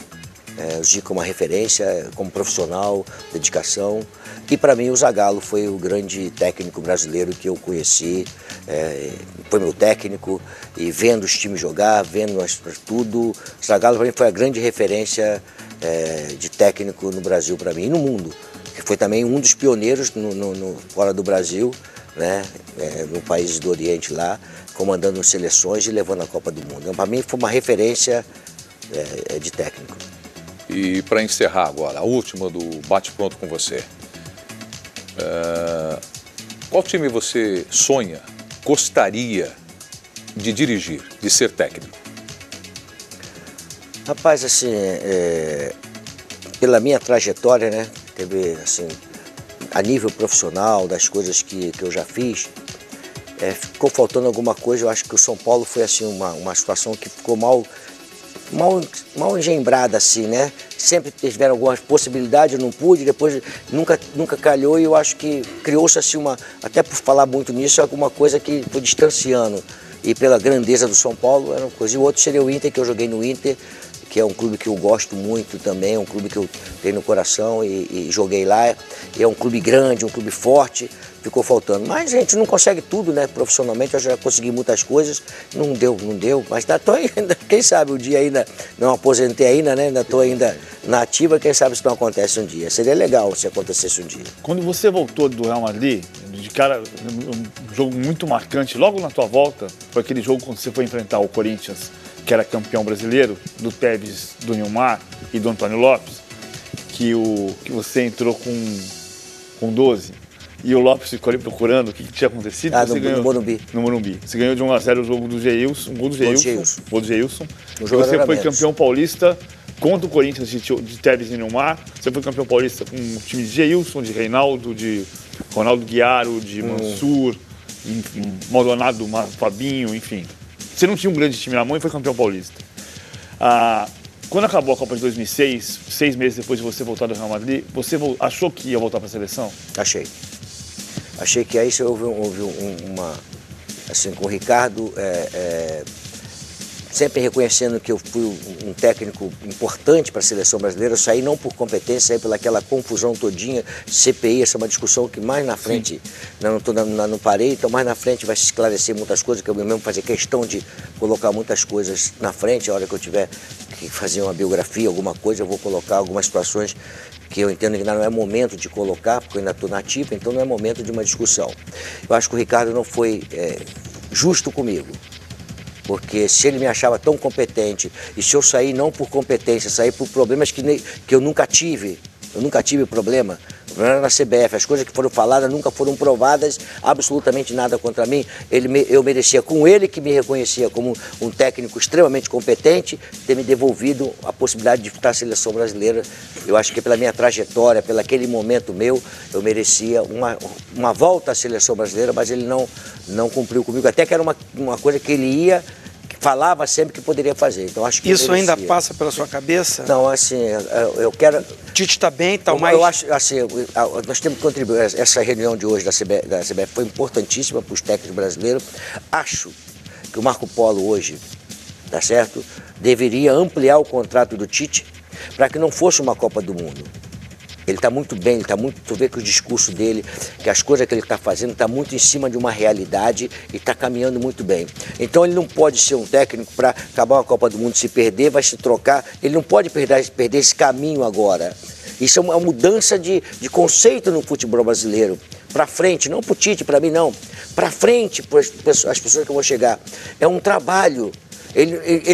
O Zico é uma referência como profissional, dedicação. E para mim o Zagallo foi o grande técnico brasileiro que eu conheci. Foi meu técnico, e vendo os times jogar, vendo tudo. O Zagallo para mim foi a grande referência de técnico no Brasil para mim e no mundo. Que foi também um dos pioneiros fora do Brasil, né, no país do Oriente lá, comandando seleções e levando a Copa do Mundo. Então, para mim foi uma referência de técnico. E para encerrar agora, a última do bate-pronto com você. Qual time você sonha, gostaria de dirigir, de ser técnico? Rapaz, assim, pela minha trajetória, né, teve, assim, a nível profissional, das coisas que eu já fiz, ficou faltando alguma coisa. Eu acho que o São Paulo foi, assim, uma situação que ficou mal engembrada, assim, né? Sempre tiveram algumas possibilidades, eu não pude, depois nunca calhou, e eu acho que criou-se, assim, até por falar muito nisso, alguma coisa que foi distanciando. E pela grandeza do São Paulo, era uma coisa. E o outro seria o Inter, que eu joguei no Inter, que é um clube que eu gosto muito também, é um clube que eu tenho no coração e joguei lá. E é um clube grande, um clube forte, ficou faltando. Mas a gente não consegue tudo, né? Profissionalmente eu já consegui muitas coisas, não deu, mas estou ainda, quem sabe um dia ainda, não aposentei ainda, né? Ainda estou ainda na ativa, quem sabe isso não acontece um dia. Seria legal se acontecesse um dia. Quando você voltou do Real Madrid, de cara, um jogo muito marcante, logo na tua volta, foi aquele jogo quando você foi enfrentar o Corinthians, que era campeão brasileiro, do Tevez, do Nilmar e do Antônio Lopes, que você entrou com 12 e o Lopes ficou ali procurando o que tinha acontecido. No Morumbi. No Morumbi. Você ganhou de 1-0 o jogo do Geilson, um gol do Geilson. E você foi campeão paulista contra o Corinthians de Tevez e Nilmar. Você foi campeão paulista com um time de Geilson, de Reinaldo, de Ronaldo Guiaro, de Mansur, Maldonado, Fabinho, enfim. Você não tinha um grande time na mão e foi campeão paulista. Quando acabou a Copa de 2006, 6 meses depois de você voltar do Real Madrid, você achou que ia voltar para a seleção? Achei. Achei que aí houve uma... Assim, com o Ricardo, sempre reconhecendo que eu fui um técnico importante para a seleção brasileira. Eu saí não por competência, saí pelaquela confusão todinha, CPI, essa é uma discussão que mais na frente, não parei, então mais na frente vai se esclarecer muitas coisas, que eu mesmo fazer questão de colocar muitas coisas na frente. A hora que eu tiver que fazer uma biografia, alguma coisa, eu vou colocar algumas situações que eu entendo que ainda não é momento de colocar, porque eu ainda estou na ativa, então não é momento de uma discussão. Eu acho que o Ricardo não foi justo comigo. Porque se ele me achava tão competente, e se eu sair não por competência, sair por problemas que eu nunca tive problema, o problema era na CBF, as coisas que foram faladas nunca foram provadas, absolutamente nada contra mim. Eu merecia, com ele que me reconhecia como um técnico extremamente competente, ter me devolvido a possibilidade de disputar a seleção brasileira. Eu acho que pela minha trajetória, pelo aquele momento meu, eu merecia uma volta à seleção brasileira, mas ele não cumpriu comigo, até que era uma coisa que ele falava sempre que poderia fazer. Então acho que isso ainda passa pela sua cabeça? Não, assim, eu quero... Tite está bem, está mais... Eu acho, assim, nós temos que contribuir. Essa reunião de hoje da CBF foi importantíssima para os técnicos brasileiros. Acho que o Marco Polo hoje, tá certo, deveria ampliar o contrato do Tite para que não fosse uma Copa do Mundo. Ele está muito bem, tu vê que o discurso dele, que as coisas que ele está fazendo, está muito em cima de uma realidade e está caminhando muito bem. Então ele não pode ser um técnico para acabar uma Copa do Mundo, se perder, vai se trocar. Ele não pode perder esse caminho agora. Isso é uma mudança de conceito no futebol brasileiro. Para frente, não para o Tite, para mim não. Para frente, para as pessoas que vão chegar. É um trabalho.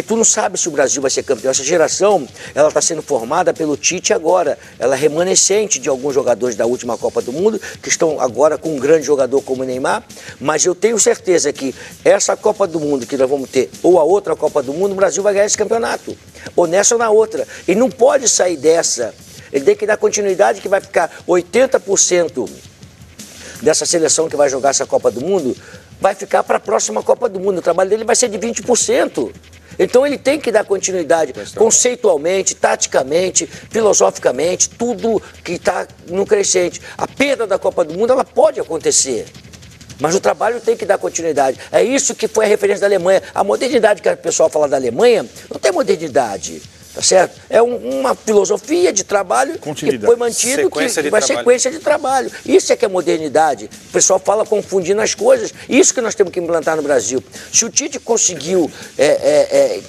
Tu não sabe se o Brasil vai ser campeão. Essa geração, ela está sendo formada pelo Tite agora. Ela é remanescente de alguns jogadores da última Copa do Mundo, que estão agora com um grande jogador como o Neymar. Mas eu tenho certeza que essa Copa do Mundo que nós vamos ter, ou a outra Copa do Mundo, o Brasil vai ganhar esse campeonato. Ou nessa ou na outra. E não pode sair dessa. Ele tem que dar continuidade, que vai ficar 80% dessa seleção que vai jogar essa Copa do Mundo, vai ficar para a próxima Copa do Mundo. O trabalho dele vai ser de 20%. Então ele tem que dar continuidade conceitualmente, taticamente, filosoficamente, tudo que está no crescente. A perda da Copa do Mundo, ela pode acontecer. Mas o trabalho tem que dar continuidade. É isso que foi a referência da Alemanha. A modernidade que o pessoal fala da Alemanha, não tem modernidade. Tá certo? É uma filosofia de trabalho que foi mantido, que vai sequência de trabalho. Isso é que é modernidade. O pessoal fala confundindo as coisas. Isso que nós temos que implantar no Brasil. Se o Tite conseguiu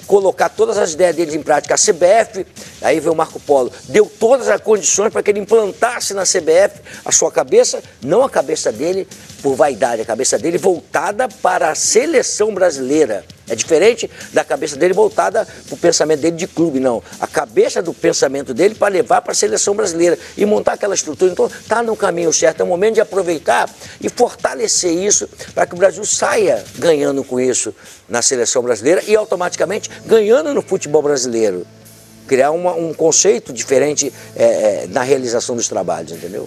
colocar todas as ideias deles em prática, a CBF, aí veio o Marco Polo, deu todas as condições para que ele implantasse na CBF a sua cabeça, não a cabeça dele por vaidade, a cabeça dele voltada para a seleção brasileira. É diferente da cabeça dele voltada para o pensamento dele de clube, não. A cabeça do pensamento dele para levar para a seleção brasileira e montar aquela estrutura. Então, está no caminho certo. É o momento de aproveitar e fortalecer isso para que o Brasil saia ganhando com isso na seleção brasileira e automaticamente ganhando no futebol brasileiro. Criar um conceito diferente na realização dos trabalhos, entendeu?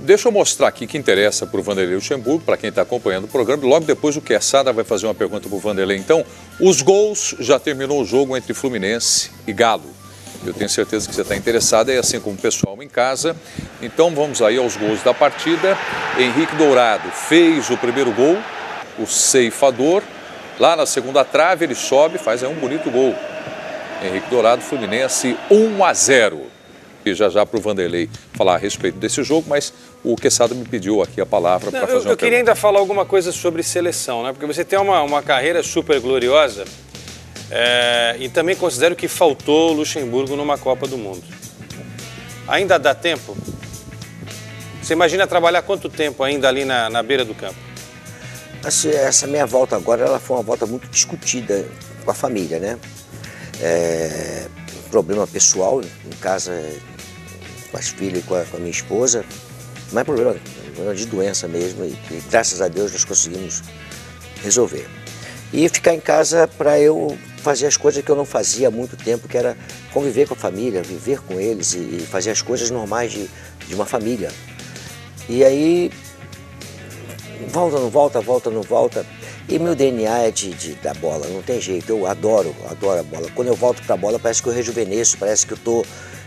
Deixa eu mostrar aqui que interessa para o Vanderlei Luxemburgo, para quem está acompanhando o programa. Logo depois o Quesada vai fazer uma pergunta para o Vanderlei. Então, os gols, já terminou o jogo entre Fluminense e Galo. Eu tenho certeza que você está interessado, assim como o pessoal em casa. Então vamos aí aos gols da partida. Henrique Dourado fez o primeiro gol, o ceifador. Lá na segunda trave ele sobe, faz aí um bonito gol. Henrique Dourado, Fluminense 1-0. E já para o Vanderlei falar a respeito desse jogo, mas o Quesada me pediu aqui a palavra para fazer uma pergunta. Eu queria ainda falar alguma coisa sobre seleção, né? Porque você tem uma carreira super gloriosa e também considero que faltou Luxemburgo numa Copa do Mundo. Ainda dá tempo? Você imagina trabalhar quanto tempo ainda ali na beira do campo? Essa minha volta agora, ela foi uma volta muito discutida com a família, né? Problema pessoal em casa com as filhas e com a minha esposa, não é problema de doença mesmo e graças a Deus nós conseguimos resolver. E ficar em casa para eu fazer as coisas que eu não fazia há muito tempo, que era conviver com a família, viver com eles e fazer as coisas normais de uma família. E aí, volta, não volta. E meu DNA é da bola, não tem jeito, eu adoro a bola. Quando eu volto para a bola parece que eu rejuvenesço, parece que eu tô,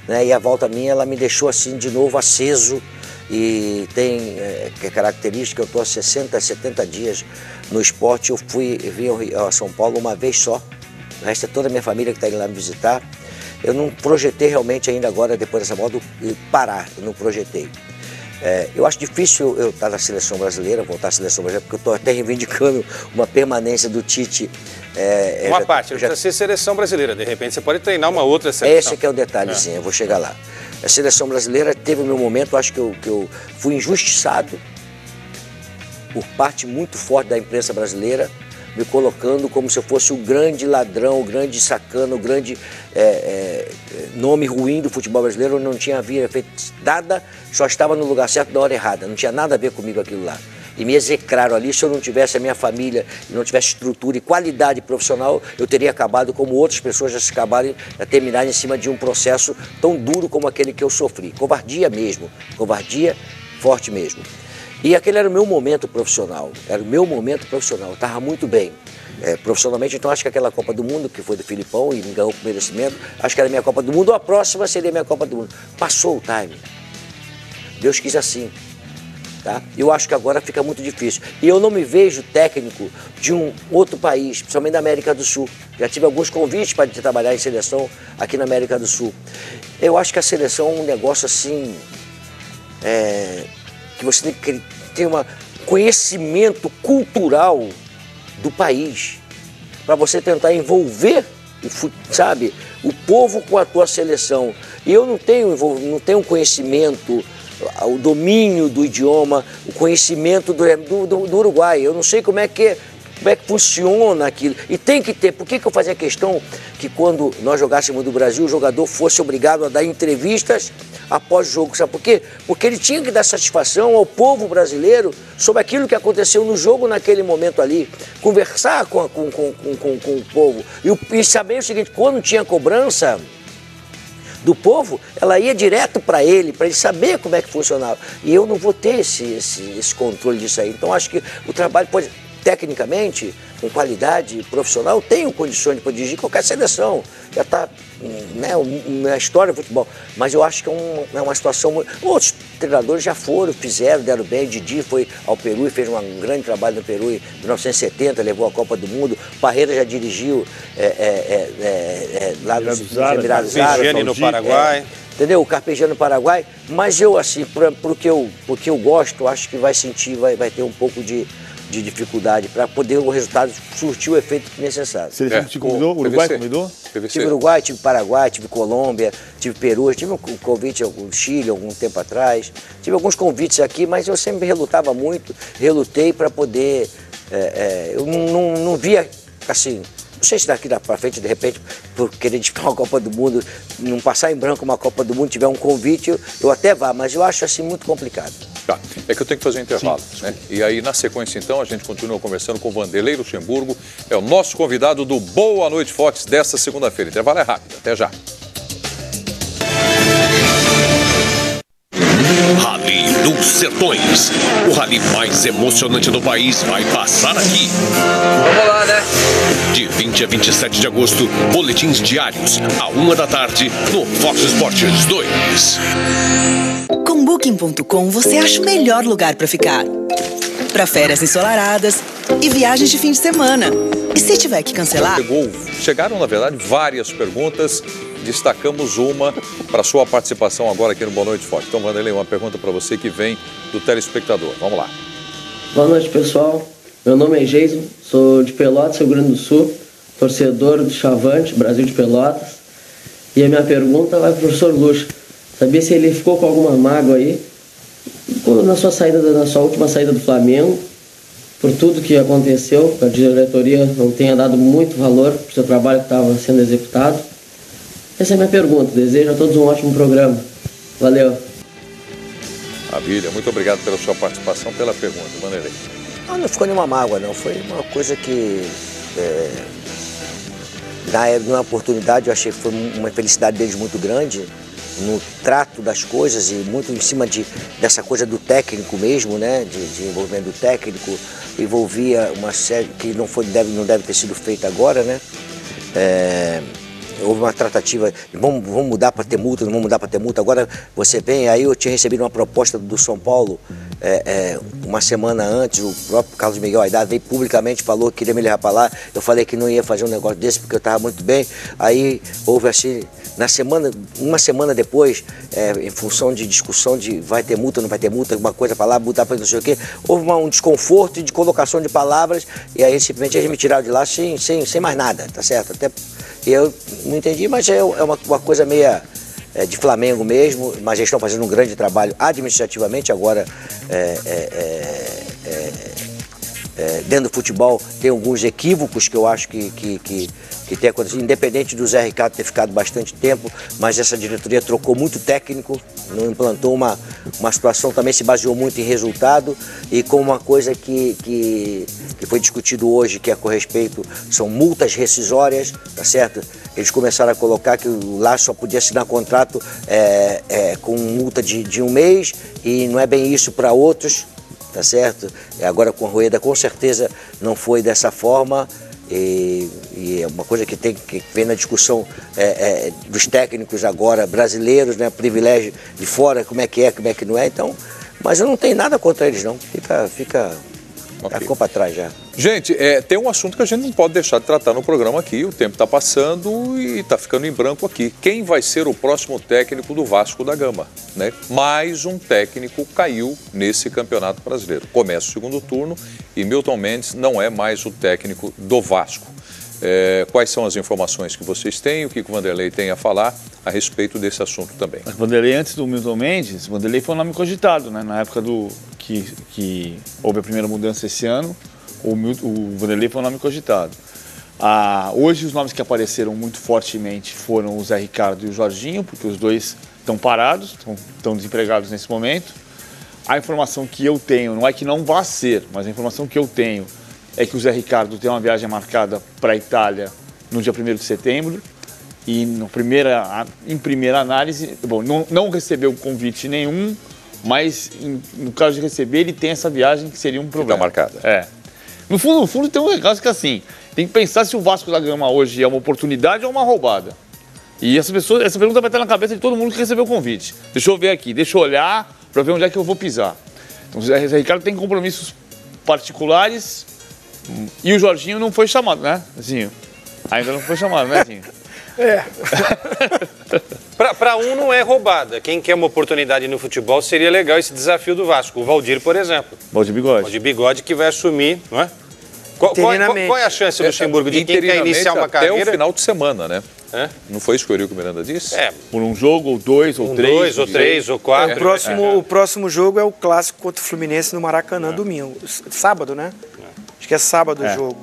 né? E a volta minha, ela me deixou assim de novo aceso e tem que é característica, eu tô há 60, 70 dias no esporte, eu vim a São Paulo uma vez só, o resto é toda a minha família que está indo lá me visitar. Eu não projetei realmente ainda agora, depois dessa volta, parar, eu não projetei. Eu acho difícil eu estar na seleção brasileira, voltar à seleção brasileira, porque eu estou até reivindicando uma permanência do Tite. Uma parte, precisa ser seleção brasileira, de repente você pode treinar uma outra seleção. Esse que é o detalhezinho, eu vou chegar lá. A seleção brasileira teve o meu momento, acho que eu fui injustiçado por parte muito forte da imprensa brasileira, me colocando como se eu fosse o grande ladrão, o grande sacano, o grande nome ruim do futebol brasileiro, onde não havia feito nada, só estava no lugar certo na hora errada, não tinha nada a ver comigo aquilo lá. E me execraram ali, se eu não tivesse a minha família, e não tivesse estrutura e qualidade profissional, eu teria acabado como outras pessoas já se acabaram a terminar em cima de um processo tão duro como aquele que eu sofri. Covardia mesmo, covardia forte mesmo. E aquele era o meu momento profissional, eu estava muito bem profissionalmente, então acho que aquela Copa do Mundo, que foi do Filipão e me ganhou com merecimento, acho que era a minha Copa do Mundo, ou a próxima seria a minha Copa do Mundo. Passou o time, Deus quis assim, tá? Eu acho que agora fica muito difícil. E eu não me vejo técnico de um outro país, principalmente da América do Sul. Já tive alguns convites para trabalhar em seleção aqui na América do Sul. Eu acho que a seleção é um negócio assim que você tem que ter um conhecimento cultural do país, para você tentar envolver, sabe, o povo com a tua seleção. E eu não tenho conhecimento, o domínio do idioma, o conhecimento do Uruguai. Eu não sei como é que funciona aquilo. E tem que ter. Por que eu fazia questão que quando nós jogássemos do Brasil, o jogador fosse obrigado a dar entrevistas após o jogo? Sabe por quê? Porque ele tinha que dar satisfação ao povo brasileiro sobre aquilo que aconteceu no jogo naquele momento ali. Conversar com o povo. E saber o seguinte, quando tinha cobrança do povo, ela ia direto para ele saber como é que funcionava. E eu não vou ter esse controle disso aí. Então acho que o trabalho pode, tecnicamente, com qualidade profissional, eu tenho condições de poder dirigir qualquer seleção. Já está, né, na história do futebol. Mas eu acho que é uma situação muito... Outros treinadores já fizeram, deram bem. Didi foi ao Peru e fez um grande trabalho no Peru em 1970, levou a Copa do Mundo. Parreira já dirigiu lá nos Emirados Árabes. no Paraguai. Entendeu? O Carpegiani no Paraguai. Mas eu, assim, porque eu gosto, acho que vai ter um pouco de dificuldade para poder o resultado surtir o efeito necessário. Você te convidou? O Uruguai convidou? Tive Uruguai, tive Paraguai, tive Colômbia, tive Peru, tive um convite ao Chile algum tempo atrás. Tive alguns convites aqui, mas eu sempre relutei para poder... eu não via, assim... Não sei se daqui para frente, de repente, por querer disputar uma Copa do Mundo, não passar em branco uma Copa do Mundo, tiver um convite, eu até vá, mas eu acho assim muito complicado. Tá, é que eu tenho que fazer um intervalo, né? E aí, na sequência, então, a gente continua conversando com o Vanderlei Luxemburgo, é o nosso convidado do Boa Noite Fortes desta segunda-feira. Intervalo é rápido, até já. Rally dos Sertões. O rally mais emocionante do país vai passar aqui. Vamos lá, né? De 20 a 27 de agosto, boletins diários, à 1 da tarde, no Fox Sports 2. Com Booking.com você acha o melhor lugar para ficar. Para férias ensolaradas e viagens de fim de semana. E se tiver que cancelar... Chegaram, na verdade, várias perguntas. Destacamos uma para sua participação agora aqui no Boa Noite Forte. Então, Vanderlei, uma pergunta para você que vem do telespectador. Vamos lá. Boa noite, pessoal. Meu nome é Jason, sou de Pelotas, Rio Grande do Sul, torcedor do Chavante, Brasil de Pelotas. E a minha pergunta vai para o professor Lucha. Sabia se ele ficou com alguma mágoa aí na sua última saída do Flamengo, por tudo que aconteceu, a diretoria não tenha dado muito valor para o seu trabalho que estava sendo executado. Essa é a minha pergunta. Desejo a todos um ótimo programa. Valeu. Maravilha. Muito obrigado pela sua participação, pela pergunta, Vanderlei. Não ficou nenhuma mágoa, não. Foi uma coisa que, na oportunidade, eu achei que foi uma felicidade deles muito grande no trato das coisas e muito em cima dessa coisa do técnico mesmo, né? De envolvimento do técnico. Envolvia uma série que não deve ter sido feita agora, né? Houve uma tratativa, vamos mudar para ter multa, não vamos mudar para ter multa. Agora você vem, aí eu tinha recebido uma proposta do São Paulo uma semana antes, o próprio Carlos Miguel Aidar veio publicamente, falou que queria me levar para lá. Eu falei que não ia fazer um negócio desse porque eu estava muito bem. Aí houve assim, uma semana depois, em função de discussão de vai ter multa, não vai ter multa, alguma coisa para lá, mudar para não sei o quê, houve um desconforto de colocação de palavras e aí simplesmente eles me tiraram de lá sem mais nada, tá certo? Até eu não entendi, mas é uma coisa meia de Flamengo mesmo, mas eles estão fazendo um grande trabalho administrativamente agora dentro do futebol. Tem alguns equívocos que eu acho que tem acontecido, independente do Zé Ricardo ter ficado bastante tempo, mas essa diretoria trocou muito técnico, não implantou uma situação, também se baseou muito em resultado e com uma coisa que foi discutido hoje, que é com respeito, são multas rescisórias, tá certo? Eles começaram a colocar que o Laço só podia assinar contrato com multa de um mês e não é bem isso para outros, tá certo? Agora com a Rueda com certeza não foi dessa forma. E é uma coisa que tem que ver na discussão dos técnicos agora brasileiros, né? Privilégio de fora, como é que não é, então. Mas eu não tenho nada contra eles, não. Ficou para trás já. Gente, tem um assunto que a gente não pode deixar de tratar no programa aqui. O tempo está passando e está ficando em branco aqui. Quem vai ser o próximo técnico do Vasco da Gama? Né? Mais um técnico caiu nesse Campeonato Brasileiro. Começa o segundo turno e Milton Mendes não é mais o técnico do Vasco. Quais são as informações que vocês têm? O que o Vanderlei tem a falar a respeito desse assunto também? Mas Vanderlei, antes do Milton Mendes, Vanderlei foi um nome cogitado, né? Na época que houve a primeira mudança esse ano, o Vanderlei foi um nome cogitado. Hoje os nomes que apareceram muito fortemente foram o Zé Ricardo e o Jorginho, porque os dois estão parados, estão desempregados nesse momento. A informação que eu tenho, não é que não vá ser, mas a informação que eu tenho é que o Zé Ricardo tem uma viagem marcada para a Itália no dia 1º de setembro e em primeira análise, bom, não recebeu convite nenhum, mas no caso de receber, ele tem essa viagem que seria um problema. Está marcada. No fundo tem um negócio que assim, tem que pensar se o Vasco da Gama hoje é uma oportunidade ou uma roubada. E essa pergunta vai estar na cabeça de todo mundo que recebeu o convite. Deixa eu ver aqui, deixa eu olhar para ver onde é que eu vou pisar. Então o Zé Ricardo tem compromissos particulares e o Jorginho não foi chamado, né, Zinho? Ainda não foi chamado, né, Zinho? Para um não é roubada. Quem quer uma oportunidade no futebol seria legal esse desafio do Vasco. O Valdir, por exemplo. Valdir Bigode. Valdir Bigode que vai assumir, não é? Qual é a chance do Luxemburgo de quem quer iniciar uma carreira? Até o final de semana, né? Não foi isso que o Eurico Miranda disse? Por um jogo, ou dois, ou três. Dois, ou três, ou quatro. O próximo jogo é o clássico contra o Fluminense no Maracanã, domingo. Sábado, né? Acho que é sábado o jogo.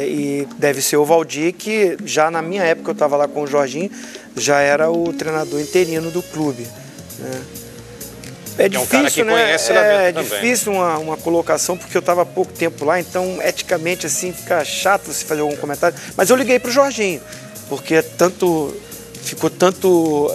E deve ser o Valdir, que já na minha época eu estava lá com o Jorginho, já era o treinador interino do clube. É difícil, um cara que conhece lá dentro também. Difícil uma colocação, porque eu estava há pouco tempo lá, então eticamente assim fica chato você fazer algum comentário. Mas eu liguei para o Jorginho, porque ficou tanto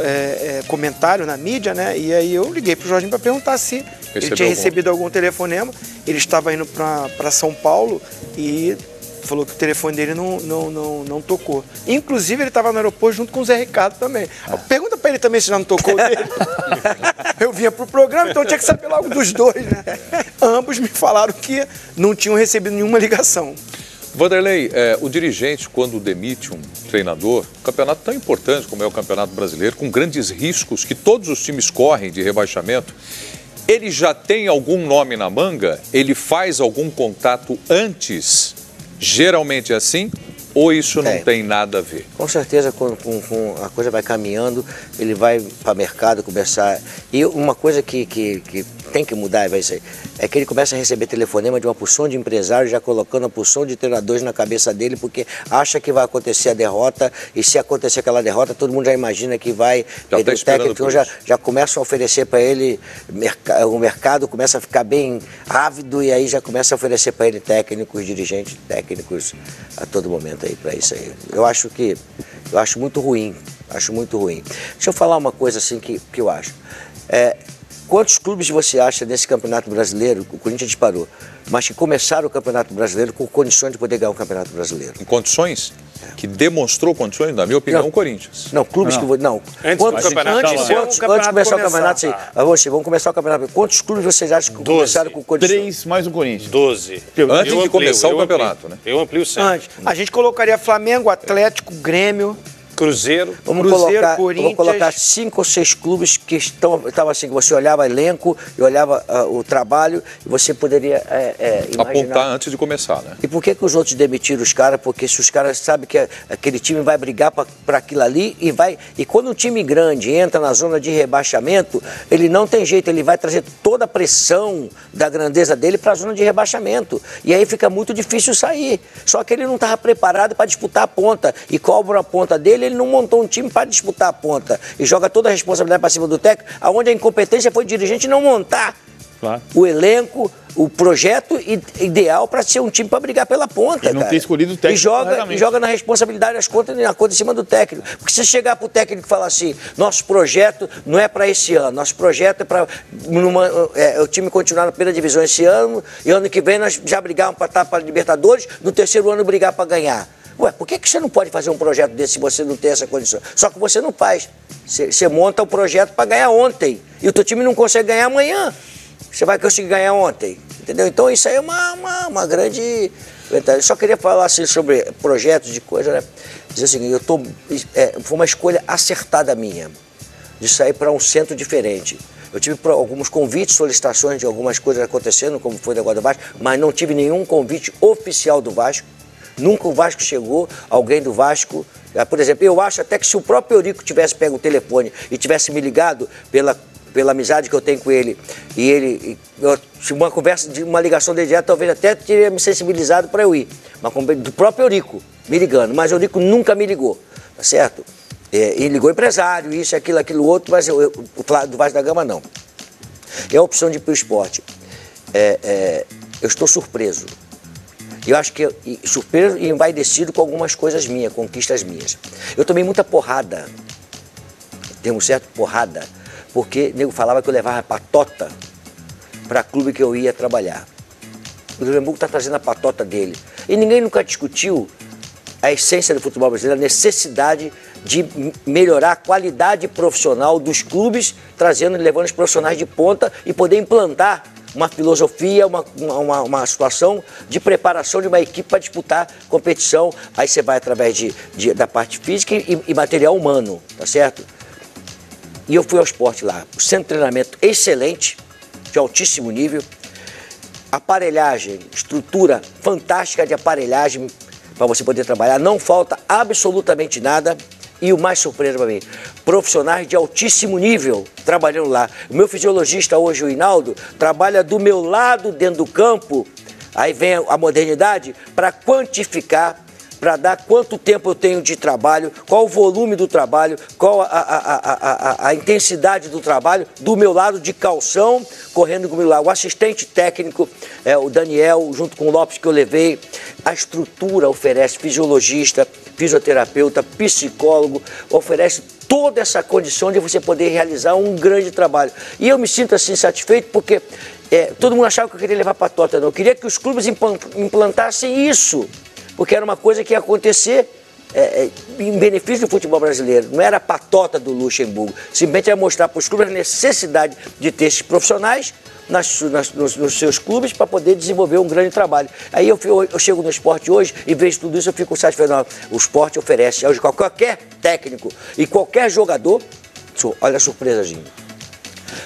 comentário na mídia, né? E aí eu liguei para o Jorginho para perguntar se ele tinha recebido algum telefonema. Ele estava indo para São Paulo e falou que o telefone dele não tocou. Inclusive, ele estava no aeroporto junto com o Zé Ricardo também. Pergunta para ele também se já não tocou dele. Eu vinha pro programa, então eu tinha que saber logo dos dois, né? Ambos me falaram que não tinham recebido nenhuma ligação. Vanderlei, o dirigente, quando demite um treinador, um campeonato tão importante como é o Campeonato Brasileiro, com grandes riscos que todos os times correm de rebaixamento, ele já tem algum nome na manga? Ele faz algum contato antes? Geralmente é assim? Ou isso não tem nada a ver? Com certeza, com a coisa vai caminhando, ele vai para o mercado começar. E uma coisa que tem que mudar, é que ele começa a receber telefonema de uma porção de empresários já colocando uma porção de treinadores na cabeça dele, porque acha que vai acontecer a derrota, e se acontecer aquela derrota, todo mundo já imagina que vai perder o técnico, então já começam a oferecer para ele, o mercado começa a ficar bem ávido, e aí já começa a oferecer para ele técnicos, dirigentes técnicos a todo momento aí para isso aí. Eu acho muito ruim, Deixa eu falar uma coisa assim que eu acho. Quantos clubes você acha nesse Campeonato Brasileiro, o Corinthians disparou, mas que começaram o Campeonato Brasileiro com condições de poder ganhar o Campeonato Brasileiro? Com condições? Que demonstrou condições, na minha opinião, o Corinthians. Não, clubes que... Não. Antes de começar o campeonato, sim. Vamos começar o campeonato. Quantos clubes vocês acham que começaram com condições? 3 mais o Corinthians. 12. Antes de começar o campeonato, né? Eu amplio sempre. Antes. A gente colocaria Flamengo, Atlético, Grêmio... Cruzeiro. Vamos colocar 5 ou 6 clubes que estavam assim, que você olhava elenco e olhava o trabalho e você poderia imaginar. Apontar antes de começar, né? E por que os outros demitiram os caras? Porque se os caras sabem que aquele time vai brigar para aquilo ali e quando um time grande entra na zona de rebaixamento, ele não tem jeito, ele vai trazer toda a pressão da grandeza dele para a zona de rebaixamento. E aí fica muito difícil sair. Só que ele não estava preparado para disputar a ponta e cobra a ponta dele, ele não montou um time para disputar a ponta e joga toda a responsabilidade para cima do técnico, aonde a incompetência foi o dirigente não montar o elenco, o projeto ideal para ser um time para brigar pela ponta. E não ter escolhido o técnico. E joga na responsabilidade as contas na conta em cima do técnico. Porque se chegar para o técnico e falar assim, nosso projeto não é para esse ano, nosso projeto é para o time continuar na primeira divisão esse ano, e ano que vem nós já brigamos para estar para a Libertadores, no terceiro ano brigar para ganhar. Ué, por que você não pode fazer um projeto desse se você não tem essa condição? Só que você não faz. Você monta o projeto para ganhar ontem. E o teu time não consegue ganhar amanhã. Você vai conseguir ganhar ontem. entendeu? Então isso aí é uma grande... Eu só queria falar assim, sobre projetos de coisa, né? Dizer assim, foi uma escolha acertada minha, de sair para um centro diferente. Eu tive alguns convites, solicitações de algumas coisas acontecendo, como foi o negócio do Vasco, mas não tive nenhum convite oficial do Vasco. Nunca o Vasco chegou, alguém do Vasco... Por exemplo, eu acho até que se o próprio Eurico tivesse pego o telefone e tivesse me ligado pela amizade que eu tenho com ele, uma conversa, uma ligação dele direto, talvez até teria me sensibilizado para eu ir. Mas do próprio Eurico me ligando, mas o Eurico nunca me ligou, tá certo? E ligou empresário, isso, aquilo outro, mas o do Vasco da Gama não. É a opção de ir para o esporte. Eu estou surpreso. Eu acho que surpreso e envaidecido com algumas coisas minhas, conquistas minhas. Eu tomei muita porrada, termo certo, porrada, porque o nego falava que eu levava patota para clube que eu ia trabalhar. O Luxemburgo está trazendo a patota dele. E ninguém nunca discutiu a essência do futebol brasileiro, a necessidade de melhorar a qualidade profissional dos clubes, levando os profissionais de ponta e poder implantar uma filosofia, uma situação de preparação de uma equipe para disputar competição. Aí você vai através da parte física e material humano, tá certo? E eu fui ao esporte lá, centro de treinamento excelente, de altíssimo nível, aparelhagem, estrutura fantástica de aparelhagem para você poder trabalhar, não falta absolutamente nada. E o mais surpreendente para mim, profissionais de altíssimo nível trabalhando lá. O meu fisiologista hoje, o Hinaldo, trabalha do meu lado dentro do campo, aí vem a modernidade, para quantificar, para dar quanto tempo eu tenho de trabalho, qual o volume do trabalho, qual a intensidade do trabalho, do meu lado de calção, correndo comigo lá. O assistente técnico, o Daniel, junto com o Lopes que eu levei, a estrutura oferece fisiologista, fisioterapeuta, psicólogo, oferece toda essa condição de você poder realizar um grande trabalho. E eu me sinto assim satisfeito porque todo mundo achava que eu queria levar patota, não. Eu queria que os clubes implantassem isso, porque era uma coisa que ia acontecer em benefício do futebol brasileiro. Não era a patota do Luxemburgo, simplesmente era mostrar para os clubes a necessidade de ter esses profissionais nos seus clubes para poder desenvolver um grande trabalho. Aí eu chego no esporte hoje e vejo tudo isso, eu fico satisfeito. Não, o esporte oferece hoje qualquer técnico e qualquer jogador, olha a surpresazinha,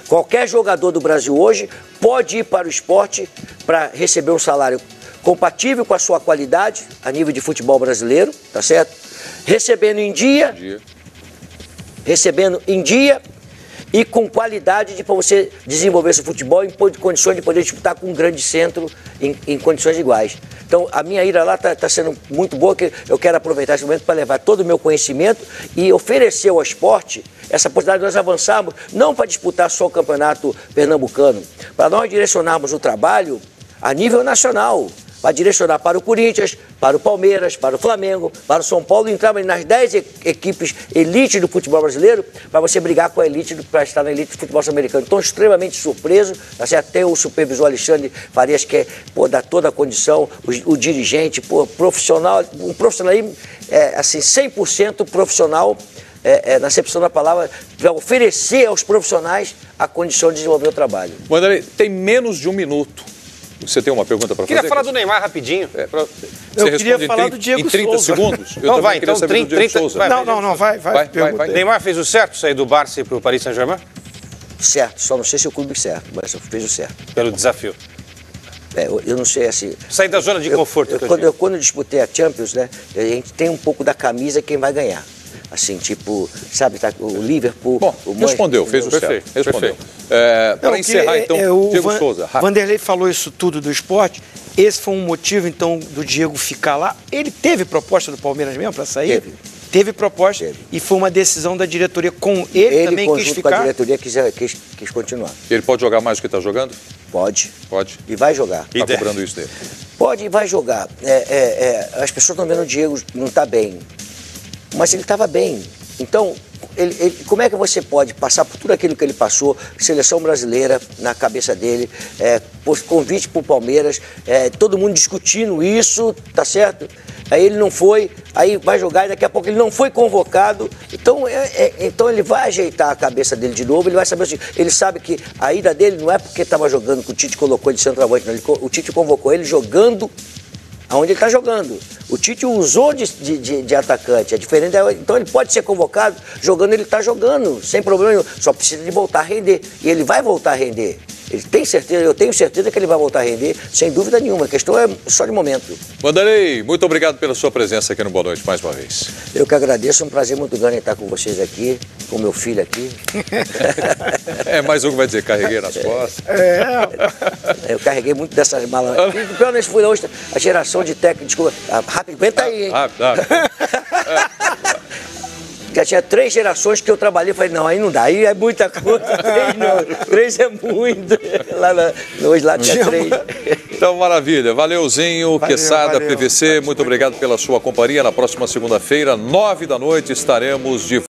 qualquer jogador do Brasil hoje pode ir para o esporte para receber um salário compatível com a sua qualidade a nível de futebol brasileiro, tá certo? Recebendo em dia e com qualidade para você desenvolver seu futebol em condições de poder disputar com um grande centro em condições iguais. Então, a minha ida lá está sendo muito boa, que eu quero aproveitar esse momento para levar todo o meu conhecimento e oferecer ao esporte essa possibilidade de nós avançarmos, não para disputar só o campeonato pernambucano, para nós direcionarmos o trabalho a nível nacional, para direcionar para o Corinthians, para o Palmeiras, para o Flamengo, para o São Paulo, entrar nas 10 equipes elite do futebol brasileiro, para você brigar com a elite, para estar na elite do futebol sul-americano. Estou extremamente surpreso, até o supervisor Alexandre Farias, que dá toda a condição, o dirigente, profissional, um profissional aí, assim, 100% profissional, na acepção da palavra, para oferecer aos profissionais a condição de desenvolver o trabalho. Wanderlei, tem menos de um minuto. Você tem uma pergunta para fazer? Queria falar do Neymar rapidinho. Eu queria falar do Diego Souza. Em 30 segundos? Eu vai, então 30. Vai. Neymar fez o certo, sair do Barça e para o Paris Saint-Germain? Certo, só não sei se o clube certo, mas fez o certo. Pelo desafio. Eu não sei assim... Sair da zona de conforto. Quando eu disputei a Champions, né, a gente tem um pouco da camisa quem vai ganhar. Assim, tipo, sabe, tá, o Liverpool... Bom, respondeu, fez o certo. Respondeu. Para encerrar, então, Diego Souza. Vanderlei falou isso tudo do esporte. Esse foi um motivo, então, do Diego ficar lá. Ele teve proposta do Palmeiras mesmo para sair? Teve proposta. E foi uma decisão da diretoria com ele também quis ficar? Com a diretoria quis continuar. Ele pode jogar mais do que está jogando? Pode. Pode. E vai jogar. Está cobrando isso dele? Pode e vai jogar. As pessoas estão vendo o Diego não está bem. Mas ele estava bem. Então, como é que você pode passar por tudo aquilo que ele passou, seleção brasileira na cabeça dele, convite para o Palmeiras, todo mundo discutindo isso, tá certo? Aí ele não foi, aí vai jogar e daqui a pouco ele não foi convocado. Então, então ele vai ajeitar a cabeça dele de novo, ele vai saber assim, ele sabe que a ida dele não é porque estava jogando, que o Tite colocou ele de centroavante, não, o Tite convocou ele jogando aonde ele está jogando. O Tite usou de atacante, é diferente. Então ele pode ser convocado, jogando, ele está jogando, sem problema nenhum. Só precisa de voltar a render. E ele vai voltar a render. Ele tem certeza, eu tenho certeza que ele vai voltar a render, sem dúvida nenhuma. A questão é só de momento. Vanderlei, muito obrigado pela sua presença aqui no Boa Noite mais uma vez. Eu que agradeço, é um prazer muito grande estar com vocês aqui, com meu filho aqui. Mais um que vai dizer, carreguei nas costas. Eu carreguei muito dessas malas. Pelo menos fui hoje, a geração de técnicos. Desculpa, rápido, aguenta aí, hein? Já tinha 3 gerações que eu trabalhei, falei, não, aí não dá, aí é muita coisa, 3 não, 3 é muito. Hoje lá tinha 3. Então, maravilha, valeuzinho, Quesada, PVC, muito obrigado pela sua companhia. Na próxima segunda-feira, 9 da noite, estaremos de